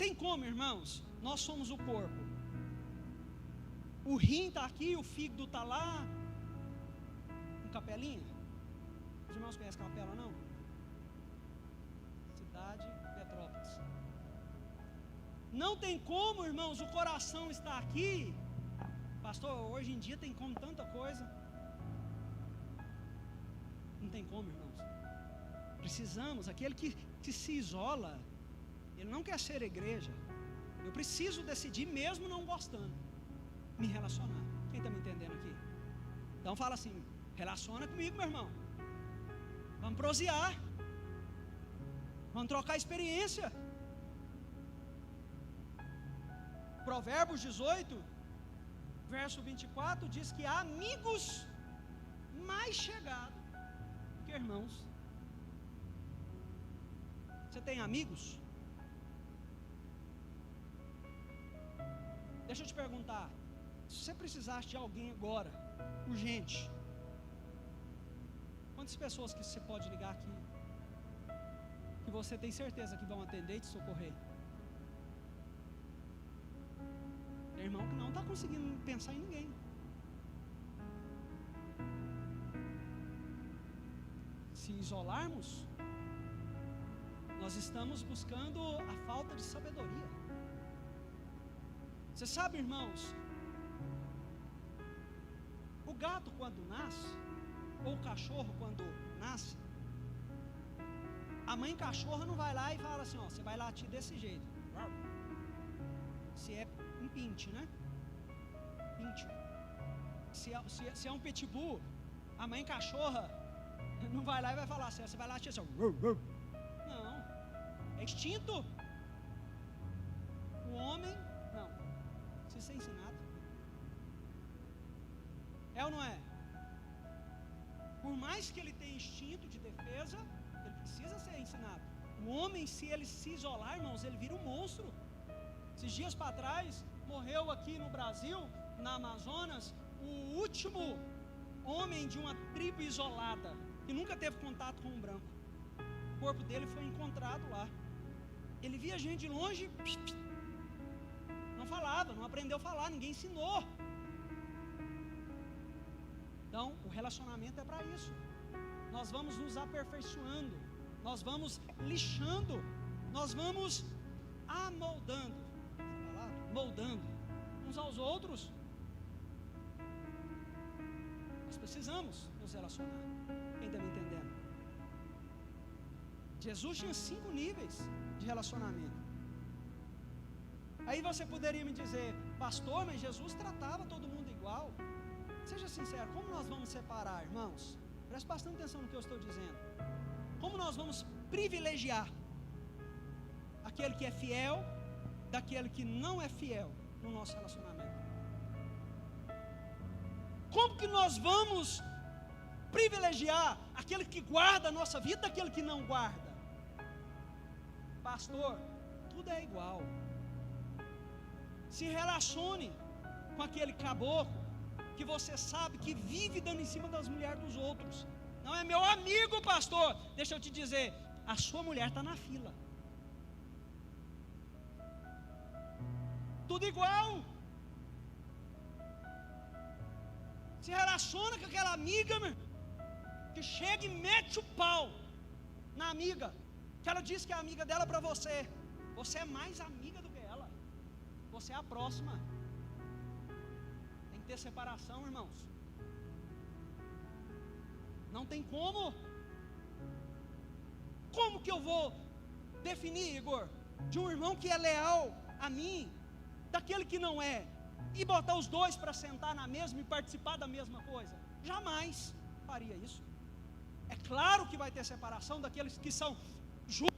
Tem como, irmãos? Nós somos o corpo. O rim está aqui, o fígado está lá. Um capelinha? Os irmãos conhecem capela, não? Cidade, metrópolis. Não tem como, irmãos, o coração está aqui. Pastor, hoje em dia tem como tanta coisa. Não tem como, irmãos. Precisamos, aquele que se isola, ele não quer ser igreja. Eu preciso decidir, mesmo não gostando, me relacionar. Quem está me entendendo aqui? Então fala assim: relaciona comigo, meu irmão. Vamos prosear. Vamos trocar experiência. Provérbios 18, verso 24, diz que há amigos mais chegados que irmãos. Você tem amigos? Deixa eu te perguntar, se você precisasse de alguém agora, urgente, quantas pessoas que você pode ligar aqui, que você tem certeza que vão atender e te socorrer? Tem irmão que não está conseguindo pensar em ninguém. Se isolarmos, nós estamos buscando a falta de sabedoria. Você sabe, irmãos, o gato quando nasce, ou o cachorro quando nasce, a mãe cachorra não vai lá e fala assim: ó, você vai latir desse jeito. Se é um pinte, né? íntimo. Se é um pitbull, a mãe cachorra não vai lá e vai falar assim, você vai lá e assim, não, é instinto. O homem, não, precisa ser ensinado. É ou não é? Por mais que ele tenha instinto de defesa, ele precisa ser ensinado. O homem, se ele se isolar, irmãos, ele vira um monstro. Esses dias para trás, morreu aqui no Brasil, na Amazonas, o último homem de uma tribo isolada, que nunca teve contato com um branco. O corpo dele foi encontrado lá. Ele via gente de longe, não falava, não aprendeu a falar, ninguém ensinou. Então, o relacionamento é para isso. Nós vamos nos aperfeiçoando, nós vamos lixando, nós vamos amoldando, moldando uns aos outros. Nós precisamos nos relacionar. Quem está me entendendo? Jesus tinha 5 níveis de relacionamento. Aí você poderia me dizer, pastor, mas Jesus tratava todo mundo igual. Seja sincero, como nós vamos separar, irmãos? Preste bastante atenção no que eu estou dizendo. Como nós vamos privilegiar aquele que é fiel daquele que não é fiel no nosso relacionamento? Como que nós vamos privilegiar aquele que guarda a nossa vida daquele que não guarda? Pastor, tudo é igual. Se relacione com aquele caboclo que você sabe que vive dando em cima das mulheres dos outros. Não é meu amigo, pastor. Deixa eu te dizer, a sua mulher está na fila. Tudo igual. Se relaciona com aquela amiga, meu, que chega e mete o pau na amiga, que ela diz que é amiga dela para você. Você é mais amiga do que ela. Você é a próxima. Tem que ter separação, irmãos. Não tem como. Como que eu vou definir, Igor, de um irmão que é leal a mim, daquele que não é, e botar os dois para sentar na mesma e participar da mesma coisa? Jamais faria isso. É claro que vai ter separação daqueles que são justos.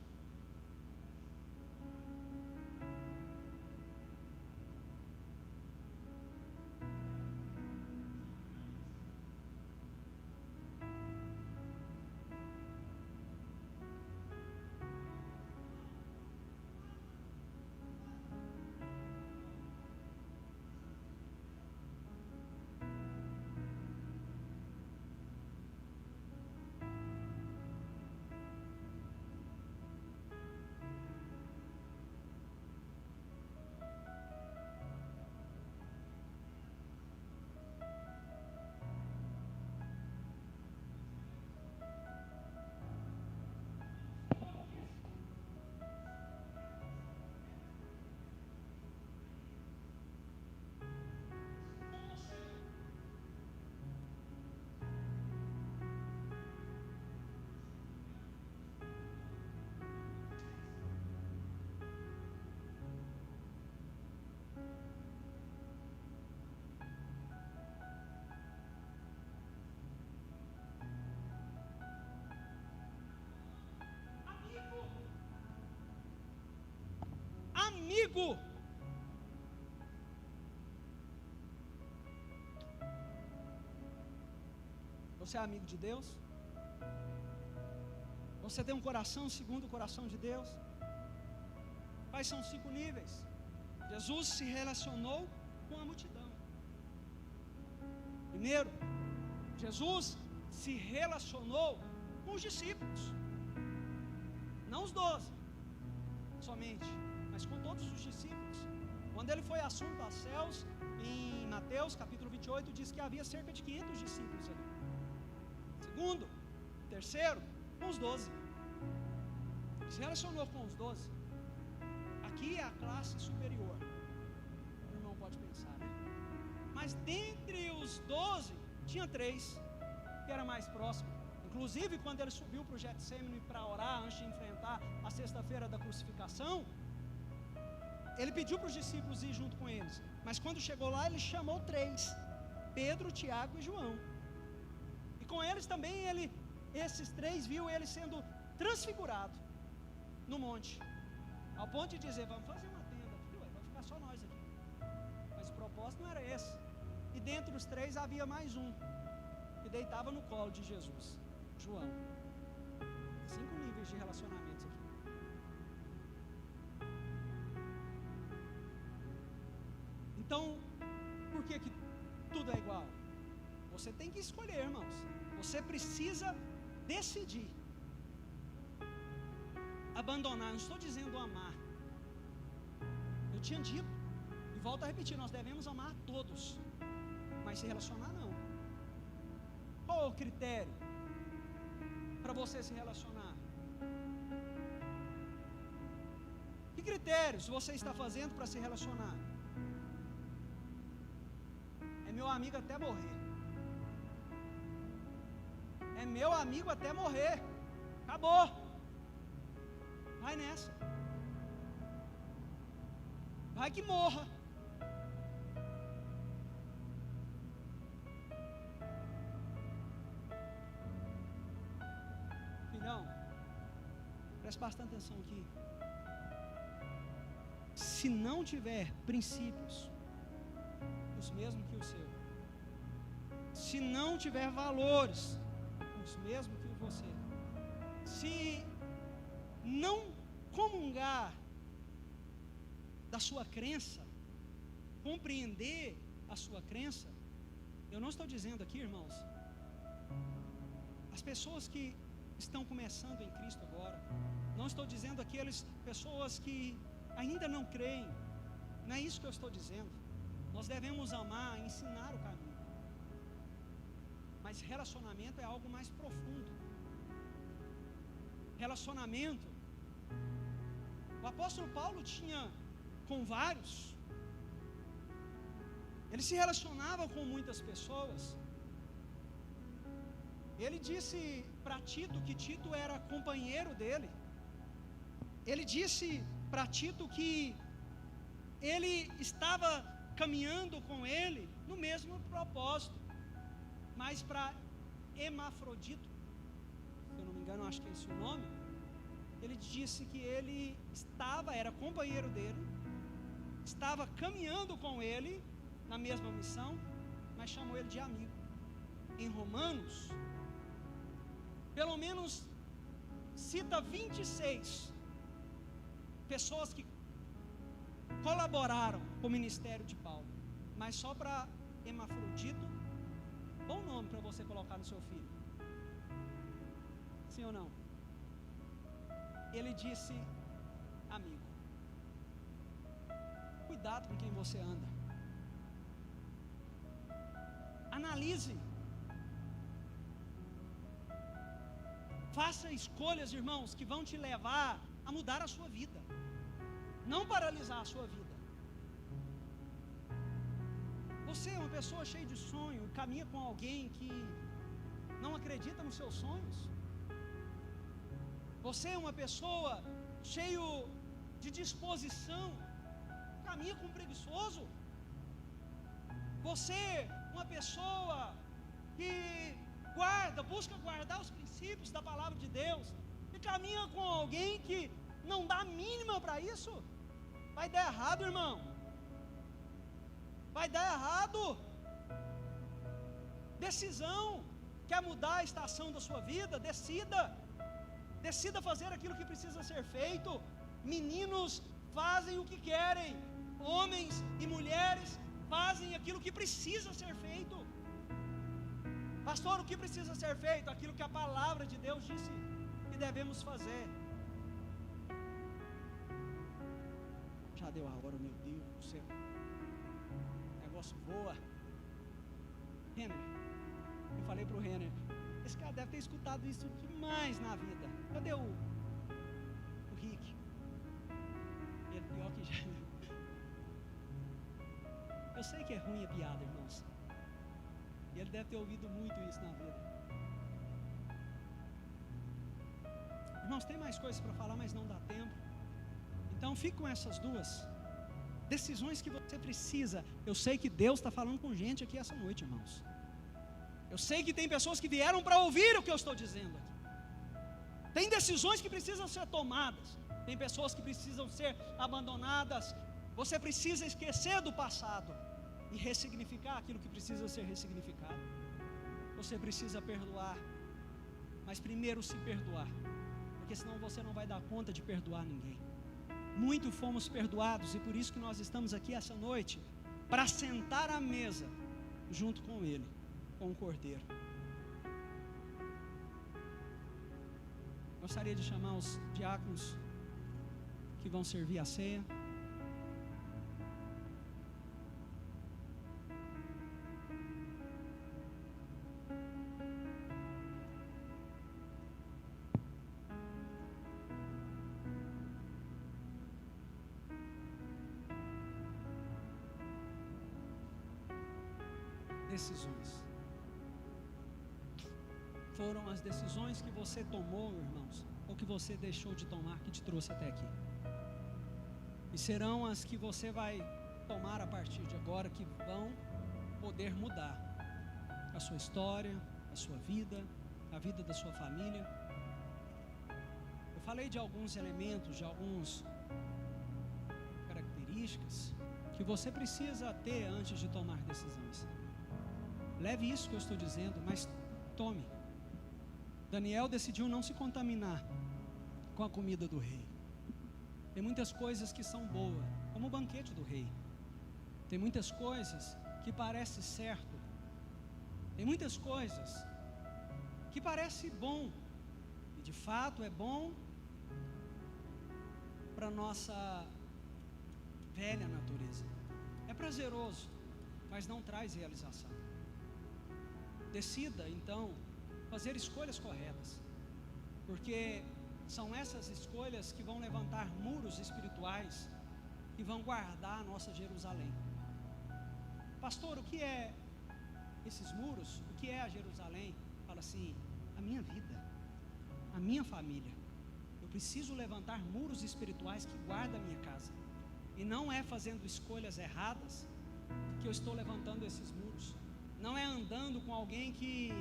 Amigo. Você é amigo de Deus? Você tem um coração segundo o coração de Deus? Quais são os 5 níveis? Jesus se relacionou com a multidão. Primeiro, Jesus se relacionou com os discípulos. Não os 12 somente, mas com todos os discípulos. Quando ele foi assunto aos céus, em Mateus capítulo 28, diz que havia cerca de 500 discípulos ali. Segundo, terceiro, com os 12. Se relacionou com os 12. Aqui é a classe superior. O irmão pode pensar, né? Mas dentre os 12, tinha 3 que era mais próximo. Inclusive, quando ele subiu para o Getsemane para orar antes de enfrentar a sexta-feira da crucificação, ele pediu para os discípulos ir junto com eles. Mas quando chegou lá, ele chamou 3: Pedro, Tiago e João. E com eles também esses 3 viu ele sendo transfigurado no monte, ao ponto de dizer: vamos fazer uma tenda aqui, vai ficar só nós aqui. Mas o propósito não era esse. E dentre os 3 havia mais um, que deitava no colo de Jesus, João. 5 níveis de relacionamentos aqui. Então, por que tudo é igual? Você tem que escolher, irmãos. Você precisa decidir abandonar. Não estou dizendo amar. Eu tinha dito, e volto a repetir, nós devemos amar todos, mas se relacionar não. Qual é o critério para você se relacionar? Que critérios você está fazendo para se relacionar? É meu amigo até morrer. É meu amigo até morrer. Acabou. Vai nessa. Vai que morra. Filhão, preste bastante atenção aqui. Se não tiver princípios os mesmos que o seu, se não tiver valores os mesmos que você, se não comungar da sua crença, compreender a sua crença, eu não estou dizendo aqui, irmãos, as pessoas que estão começando em Cristo agora, não estou dizendo aquelas pessoas que ainda não creem, não é isso que eu estou dizendo. Nós devemos amar, ensinar o caminho, mas relacionamento é algo mais profundo. Relacionamento, o apóstolo Paulo tinha com vários, ele se relacionava com muitas pessoas. Ele disse para Tito que Tito era companheiro dele. Ele disse para Tito que ele estava caminhando com ele no mesmo propósito, mas para Epafrodito, se eu não me engano, acho que é esse o nome, ele disse que ele era companheiro dele, estava caminhando com ele na mesma missão, mas chamou ele de amigo. Em Romanos, pelo menos cita 26 pessoas que colaboraram com o ministério de Paulo, mas só para Epafrodito, bom nome para você colocar no seu filho, sim ou não? Ele disse amigo. Cuidado com quem você anda. Analise. Faça escolhas, irmãos, que vão te levar a mudar a sua vida, não paralisar a sua vida. Você é uma pessoa cheia de sonho, caminha com alguém que não acredita nos seus sonhos. Você é uma pessoa cheio de disposição, caminha com um preguiçoso. Você é uma pessoa que busca guardar os princípios da palavra de Deus, e caminha com alguém que não dá a mínima para isso. Vai dar errado, irmão. Vai dar errado. Decisão. Quer mudar a estação da sua vida? Decida fazer aquilo que precisa ser feito. Meninos fazem o que querem, homens e mulheres fazem aquilo que precisa ser feito. Pastor, o que precisa ser feito? Aquilo que a palavra de Deus disse que devemos fazer. Já deu a hora, meu Deus do céu. O negócio voa. Renner, eu falei para o Renner, esse cara deve ter escutado isso demais na vida. Cadê o Rick? Ele pior que já. Eu sei que é ruim a piada, irmãos. E ele deve ter ouvido muito isso na vida. Irmãos, tem mais coisas para falar, mas não dá tempo. Então fique com essas duas. Decisões que você precisa. Eu sei que Deus está falando com gente aqui essa noite, irmãos. Eu sei que tem pessoas que vieram para ouvir o que eu estou dizendo aqui. Tem decisões que precisam ser tomadas. Tem pessoas que precisam ser abandonadas. Você precisa esquecer do passado e ressignificar aquilo que precisa ser ressignificado. Você precisa perdoar, mas primeiro se perdoar, porque senão você não vai dar conta de perdoar ninguém. Muito fomos perdoados e por isso que nós estamos aqui essa noite, para sentar à mesa junto com Ele, com o Cordeiro. Gostaria de chamar os diáconos que vão servir a ceia. Decisões. Foram as decisões que você tomou, irmãos, ou que você deixou de tomar, que te trouxe até aqui. E serão as que você vai tomar a partir de agora, que vão poder mudar a sua história, a sua vida, a vida da sua família. Eu falei de alguns elementos, de algumas características que você precisa ter antes de tomar decisões. Leve isso que eu estou dizendo, mas tome. Daniel decidiu não se contaminar com a comida do rei. Tem muitas coisas que são boas, como o banquete do rei. Tem muitas coisas que parecem certo. Tem muitas coisas que parecem bom. E de fato é bom para a nossa velha natureza. É prazeroso, mas não traz realização. Decida, então, fazer escolhas corretas, porque são essas escolhas que vão levantar muros espirituais e vão guardar a nossa Jerusalém. Pastor, o que é esses muros? O que é a Jerusalém? Fala assim, a minha vida, a minha família. Eu preciso levantar muros espirituais que guardam a minha casa. E não é fazendo escolhas erradas que eu estou levantando esses muros. Não é andando com alguém que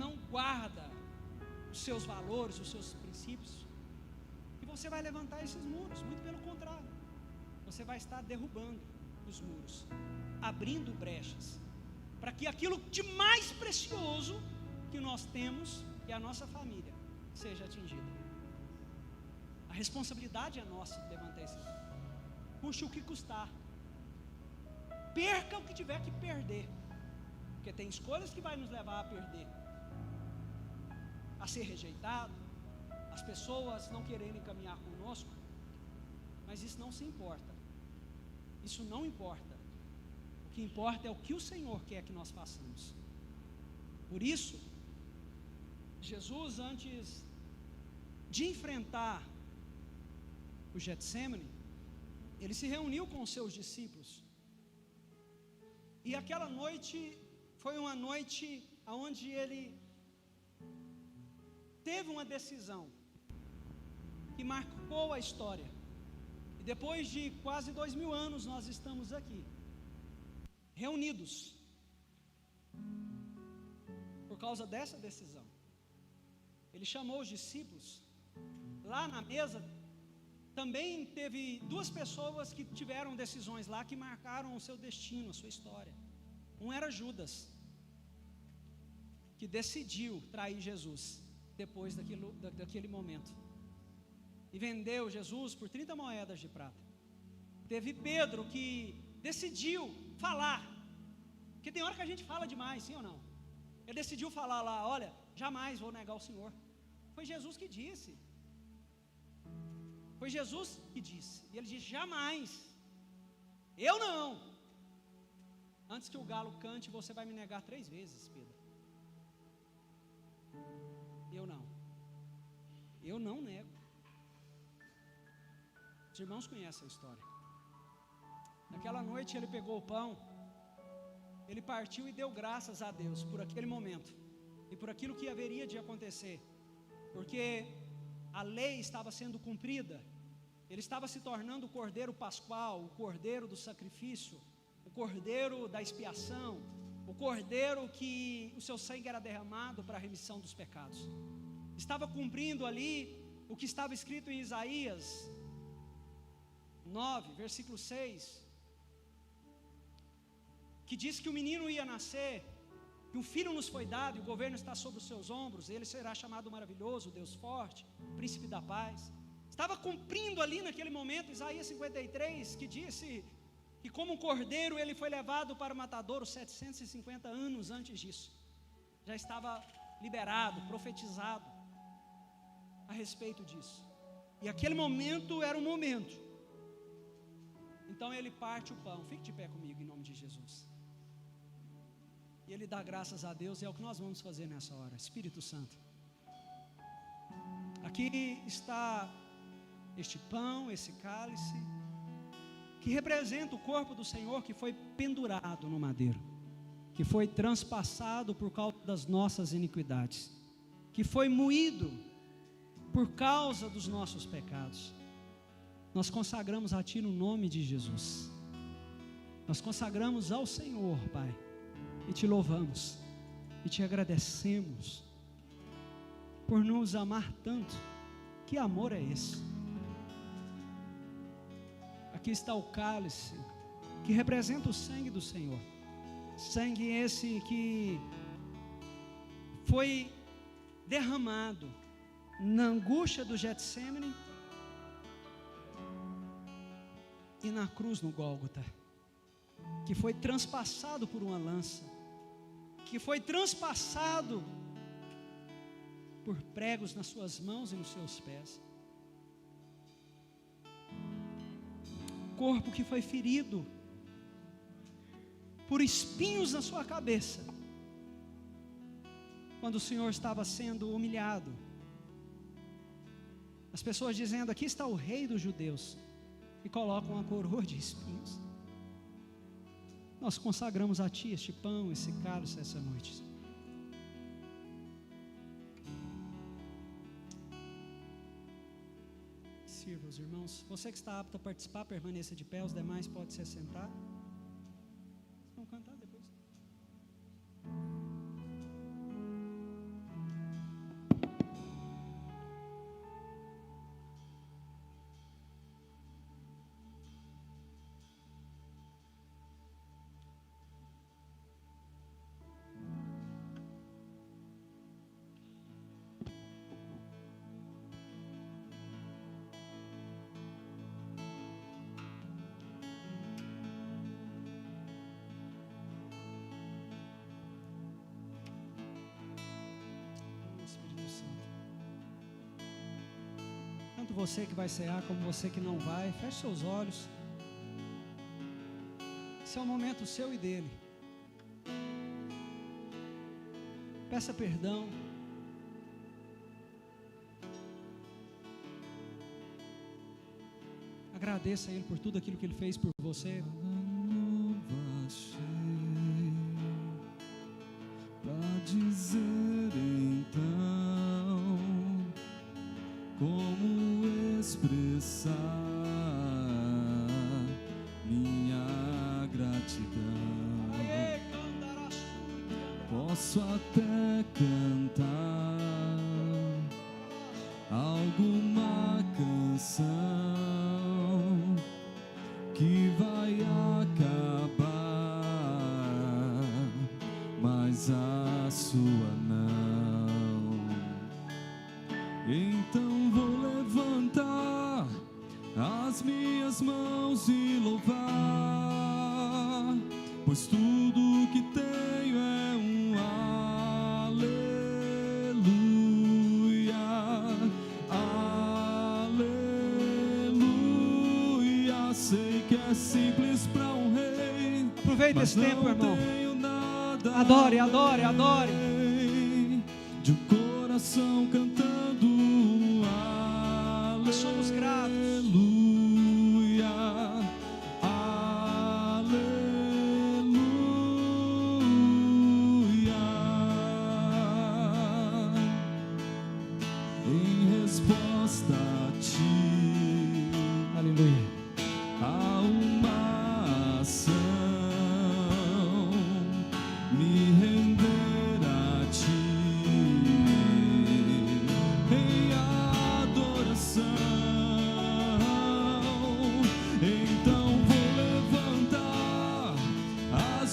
não guarda os seus valores, os seus princípios, que você vai levantar esses muros. Muito pelo contrário, você vai estar derrubando os muros, abrindo brechas, para que aquilo de mais precioso que nós temos, que é a nossa família, seja atingido. A responsabilidade é nossa de levantar esse muro. Custe o que custar. Perca o que tiver que perder, porque tem escolhas que vai nos levar a perder, a ser rejeitado, as pessoas não quererem caminhar conosco, mas isso não se importa. Isso não importa. O que importa é o que o Senhor quer que nós façamos. Por isso, Jesus, antes de enfrentar o Getsemane, ele se reuniu com os seus discípulos. E aquela noite foi uma noite onde ele teve uma decisão que marcou a história. E depois de quase 2000 anos nós estamos aqui, reunidos, por causa dessa decisão. Ele chamou os discípulos. Lá na mesa também teve duas pessoas que tiveram decisões lá que marcaram o seu destino, a sua história. Um era Judas, que decidiu trair Jesus depois daquele momento, e vendeu Jesus por 30 moedas de prata. Teve Pedro, que decidiu falar, porque tem hora que a gente fala demais, sim ou não? Ele decidiu falar lá, olha, jamais vou negar o Senhor. Foi Jesus que disse. Foi Jesus que disse. E ele disse, jamais. Eu não. Antes que o galo cante, você vai me negar 3 vezes, Pedro. Eu não. Eu não nego. Os irmãos conhecem a história. Naquela noite ele pegou o pão, ele partiu e deu graças a Deus por aquele momento e por aquilo que haveria de acontecer, porque a lei estava sendo cumprida Ele estava se tornando o cordeiro pascual, o cordeiro do sacrifício, o cordeiro da expiação, o cordeiro que o seu sangue era derramado para a remissão dos pecados. Estava cumprindo ali o que estava escrito em Isaías 9, versículo 6, que diz que o menino ia nascer, que um filho nos foi dado, e o governo está sobre os seus ombros, ele será chamado maravilhoso, Deus forte, príncipe da paz. Estava cumprindo ali naquele momento, Isaías 53, que disse que como um cordeiro ele foi levado para o matadouro 750 anos antes disso. Já estava liberado, profetizado a respeito disso. E aquele momento era um momento. Então ele parte o pão. Fique de pé comigo em nome de Jesus. E ele dá graças a Deus, e é o que nós vamos fazer nessa hora. Espírito Santo, aqui está este pão, esse cálice, que representa o corpo do Senhor, que foi pendurado no madeiro, que foi transpassado por causa das nossas iniquidades, que foi moído por causa dos nossos pecados. Nós consagramos a Ti no nome de Jesus. Nós consagramos ao Senhor, Pai, e Te louvamos, e Te agradecemos por nos amar tanto. Que amor é esse? Aqui está o cálice, que representa o sangue do Senhor. Sangue esse que foi derramado na angústia do Getsêmani e na cruz no Gólgota, que foi transpassado por uma lança, que foi transpassado por pregos nas suas mãos e nos seus pés. Corpo que foi ferido por espinhos na sua cabeça, quando o Senhor estava sendo humilhado. As pessoas dizendo: aqui está o rei dos judeus, e colocam uma coroa de espinhos. Nós consagramos a Ti este pão, esse cálice essa noite. Sirva os irmãos. Você que está apto a participar, permaneça de pé. Os demais podem se assentar. Vamos cantar depois. Tanto você que vai cear como você que não vai, feche seus olhos. Esse é um momento seu e dele. Peça perdão. Agradeça a Ele por tudo aquilo que Ele fez por você. Para dizer então como expressar minha gratidão. Posso até cantar alguma canção que vai acabar, mas a sua não. Então vou levantar as minhas mãos e louvar, pois tudo que tenho é um aleluia, aleluia. Sei que é simples para um rei. Aproveita esse tempo, irmão. Adore, adore, adore. De um coração cantando aleluia, somos gratos. Aleluia. Em resposta a Ti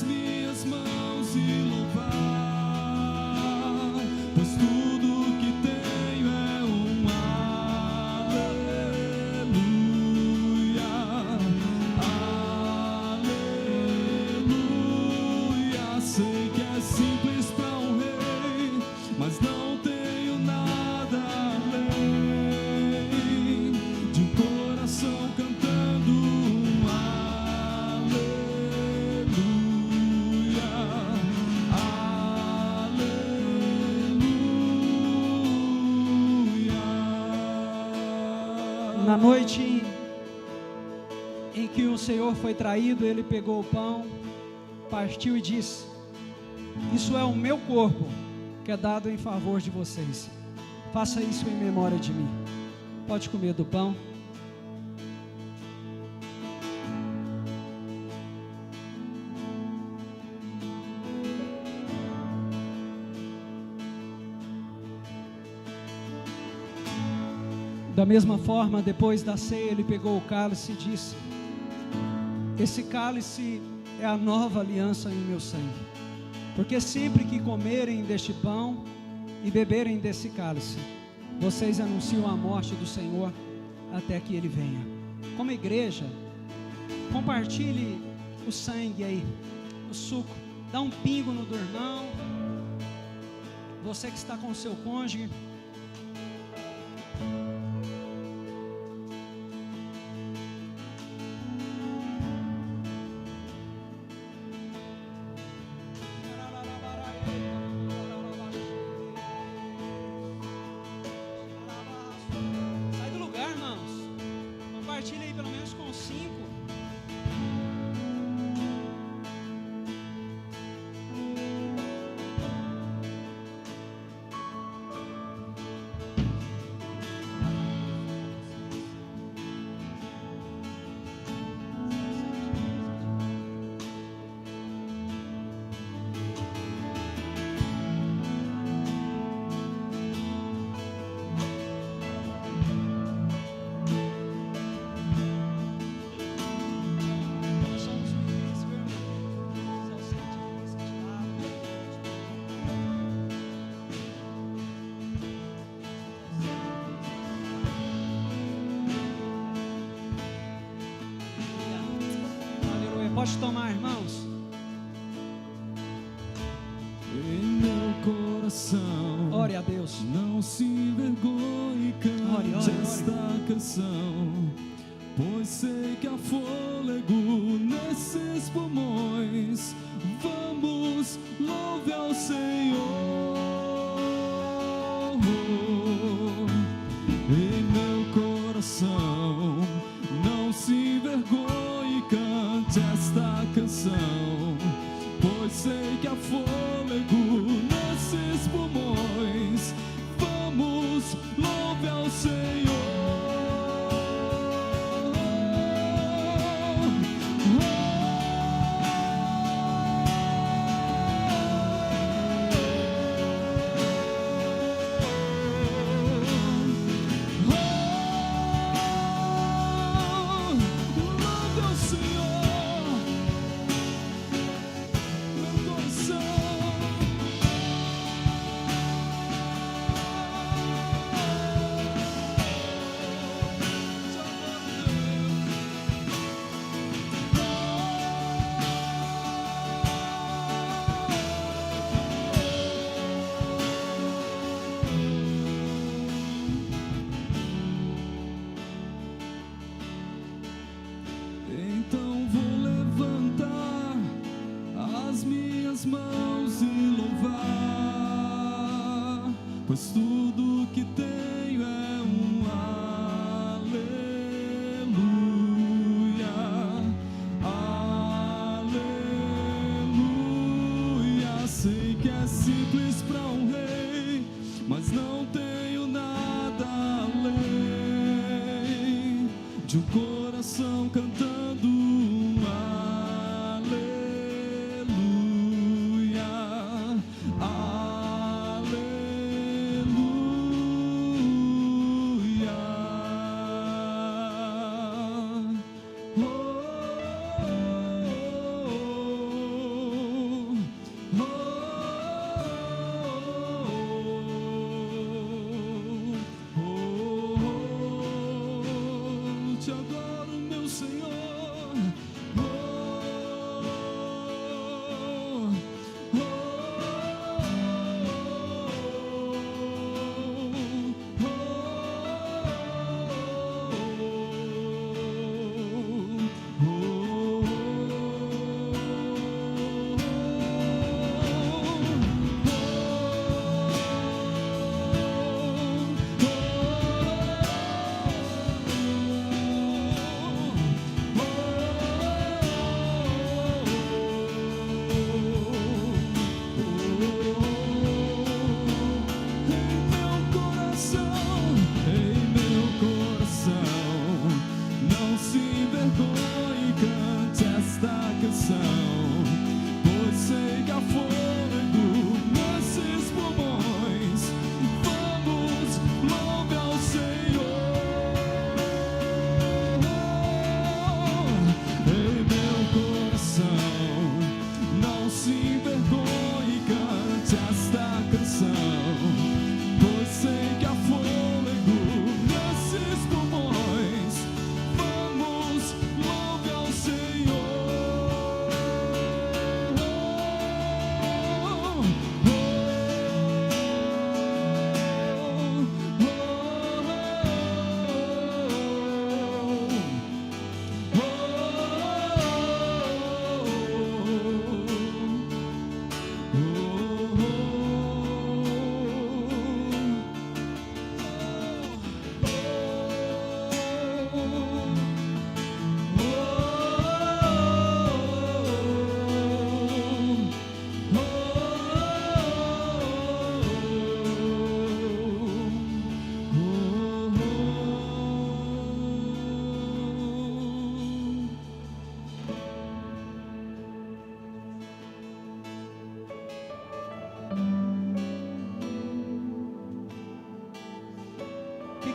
as minhas mãos e louvar, pois tudo que tenho é um aleluia, aleluia. Sei que é simples para um rei, mas não tenho nada além de um coração cantando um aleluia, aleluia. Na noite em que o Senhor foi traído, ele pegou o pão, partiu e disse: isso é o meu corpo, que é dado em favor de vocês. Faça isso em memória de mim. Pode comer do pão. Da mesma forma, depois da ceia, ele pegou o cálice e disse: esse cálice é a nova aliança em meu sangue. Porque sempre que comerem deste pão e beberem desse cálice, vocês anunciam a morte do Senhor até que Ele venha. Como igreja, compartilhe o sangue aí, o suco. Dá um pingo no do irmão. Você que está com o seu cônjuge, sai do lugar, irmãos. Compartilhe aí pelo menos com 5. Pode tomar, irmãos. Em meu coração, Ore a Deus. não se envergonhe, cante esta canção, pois sei que há fôlego nesses pulmões. Vamos, louve ao Senhor. Em meu coração, não se envergonhe, cante esta canção, pois sei que há fôlego nesses pulmões. Vamos, louve ao Senhor. Então vou levantar as minhas mãos e louvar, pois tudo que tenho é um aleluia, aleluia. Sei que é simples para um rei, mas não tenho nada além de um coração cantando um aleluia, aleluia.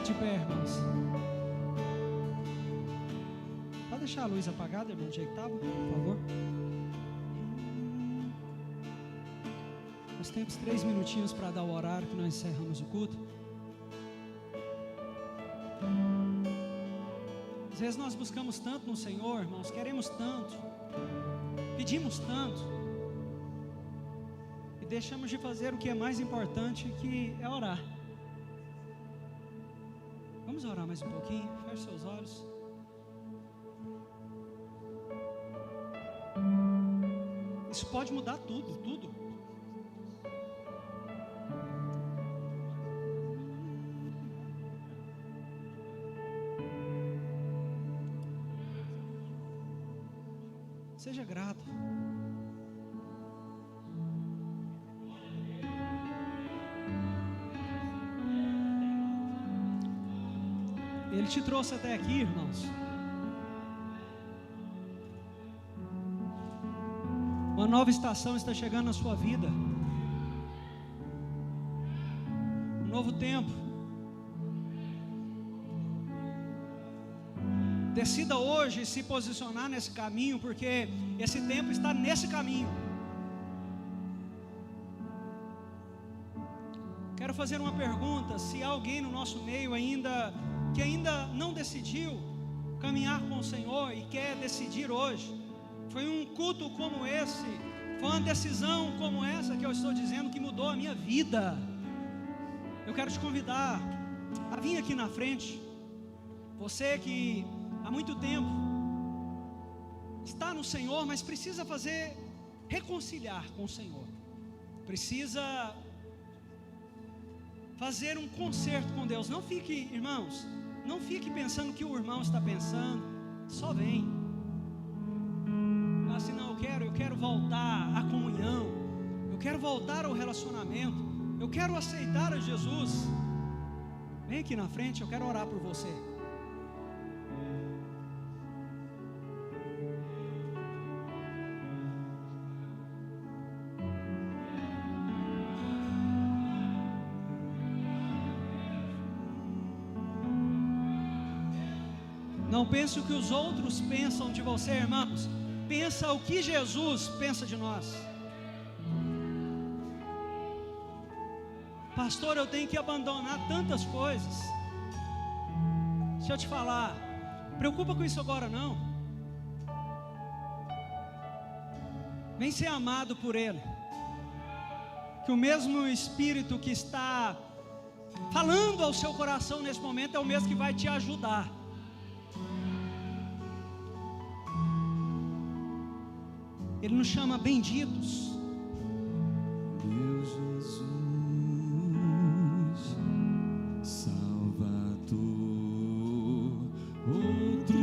de pé, irmãos. Pode deixar a luz apagada, irmão, do jeito que estava, por favor. Nós temos 3 minutinhos para dar o horário que nós encerramos o culto. Às vezes nós buscamos tanto no Senhor, irmãos, queremos tanto, pedimos tanto, e deixamos de fazer o que é mais importante, que é orar. Vamos orar mais um pouquinho, feche seus olhos. Isso pode mudar tudo, tudo. Seja grato. Ele te trouxe até aqui, irmãos. Uma nova estação está chegando na sua vida. Um novo tempo. Decida hoje se posicionar nesse caminho, porque esse tempo está nesse caminho. Quero fazer uma pergunta: se há alguém no nosso meio que ainda não decidiu caminhar com o Senhor e quer decidir hoje, foi um culto como esse, foi uma decisão como essa que eu estou dizendo que mudou a minha vida. Eu quero te convidar a vir aqui na frente. Você que há muito tempo está no Senhor, mas precisa reconciliar com o Senhor, precisa fazer um concerto com Deus. Não fique, irmãos, não fique pensando que o irmão está pensando. Só vem. Assim, não, eu quero voltar à comunhão, eu quero voltar ao relacionamento, eu quero aceitar a Jesus. Vem aqui na frente, eu quero orar por você. Não pense o que os outros pensam de você, irmãos. Pensa o que Jesus pensa de nós. Pastor, eu tenho que abandonar tantas coisas. Deixa eu te falar, preocupa com isso agora não. Vem ser amado por Ele. Que o mesmo Espírito que está falando ao seu coração nesse momento é o mesmo que vai te ajudar. Ele nos chama benditos. Meu Jesus, Salvador, outro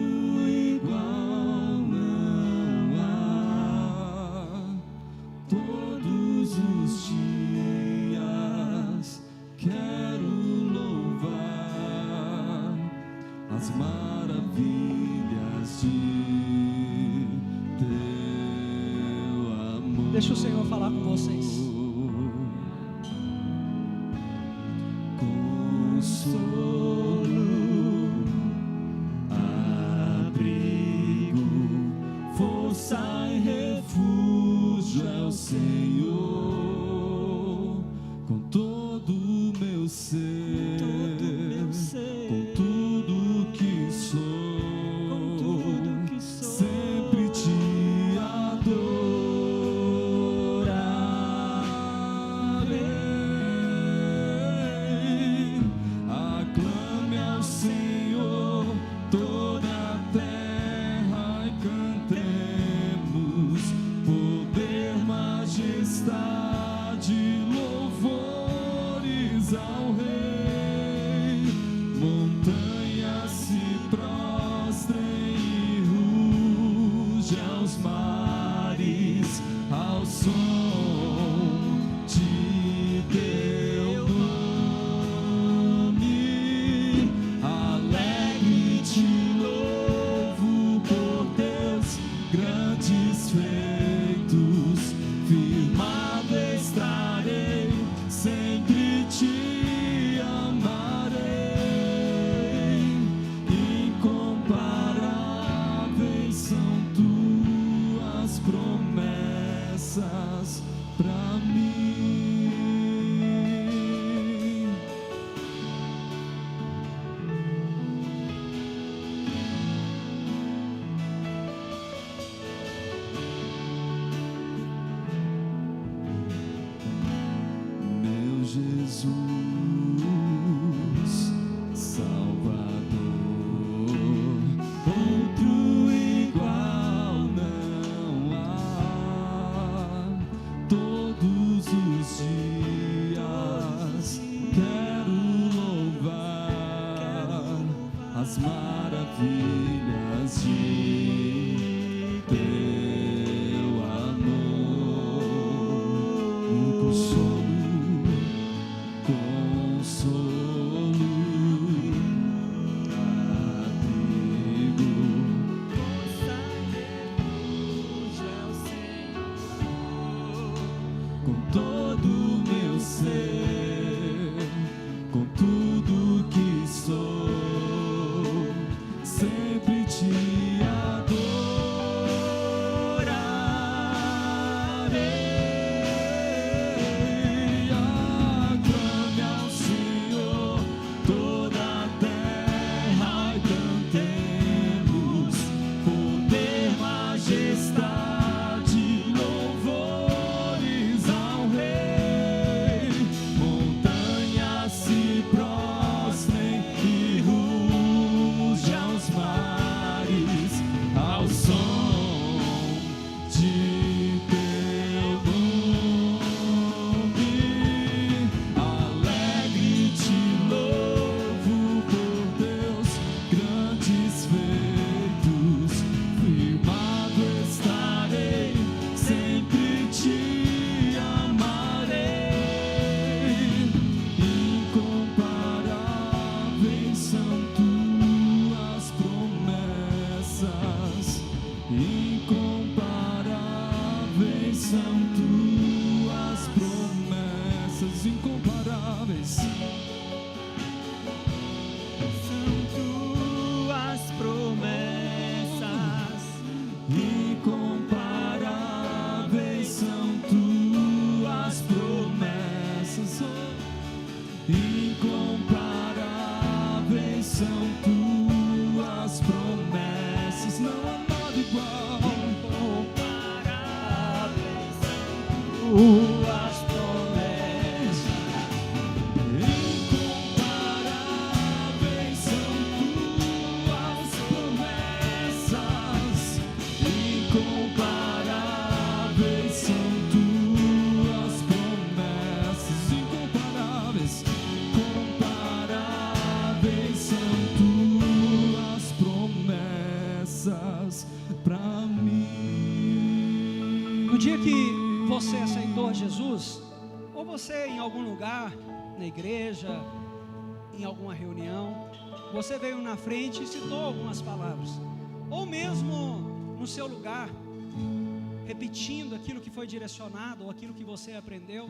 igual não há. Todos os dias quero louvar as maravilhas de Deixa o Senhor falar com vocês. Consolo, abrigo, força e refúgio é o Senhor, com todo o meu ser, com tudo que sou, sempre te adoro. promessas pra mim. Meu Jesus, Salvador, outro igual não há. Todos os dias quero louvar as maravilhas de teu amor. O consolo, abrigo, força e refúgio é o Senhor. Com todo o meu ser, com tudo que sou, sempre te adorarei. Aclame ao Senhor toda a terra e cantemos poder, majestade, louvores ao Rei. Montanhas se prostrem e rujam os mares ao som de teu nome. Alegre te louvo por teus grandes feitos. Firmado estarei, sempre te amarei. Incomparáveis são tuas promessas. Incomparáveis são tuas promessas. Incomparáveis são tuas promessas. Incomparáveis são tuas promessas. Incomparáveis são tuas promessas. Não há nada igual. Incomparáveis são tuas promessas. Incomparáveis são tuas promessas. Incomparáveis são tuas promessas. Incomparáveis, comparáveis são tuas promessas pra mim. No dia que você aceitou Jesus, ou você em algum lugar, na igreja, em alguma reunião, você veio na frente e citou algumas palavras, ou mesmo no seu lugar, repetindo aquilo que foi direcionado ou aquilo que você aprendeu.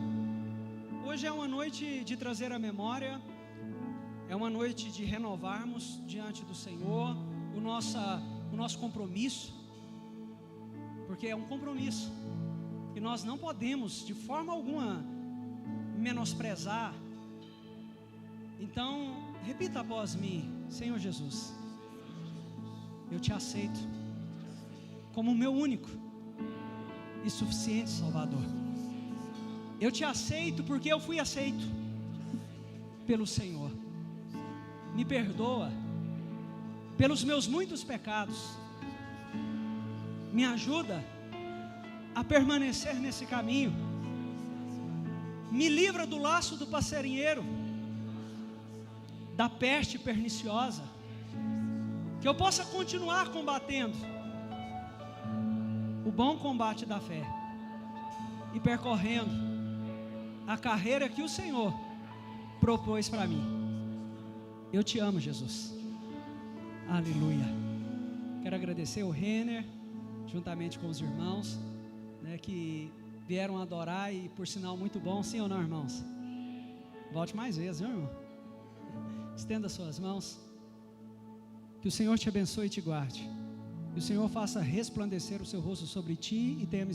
Hoje é uma noite de trazer à memória, é uma noite de renovarmos diante do Senhor o nosso compromisso, porque é um compromisso e nós não podemos de forma alguma menosprezar. Então, repita após mim: Senhor Jesus, eu te aceito como o meu único e suficiente Salvador. Eu te aceito porque eu fui aceito pelo Senhor. Me perdoa pelos meus muitos pecados. Me ajuda a permanecer nesse caminho. Me livra do laço do passarinheiro, da peste perniciosa, que eu possa continuar combatendo o bom combate da fé e percorrendo a carreira que o Senhor propôs para mim. Eu te amo, Jesus. Aleluia. Quero agradecer o Renner, juntamente com os irmãos, né, que vieram adorar, e por sinal muito bom, sim ou não, irmãos? Volte mais vezes, viu, irmão? Estenda suas mãos. Que o Senhor te abençoe e te guarde. Que o Senhor faça resplandecer o seu rosto sobre ti e tenha misericórdia.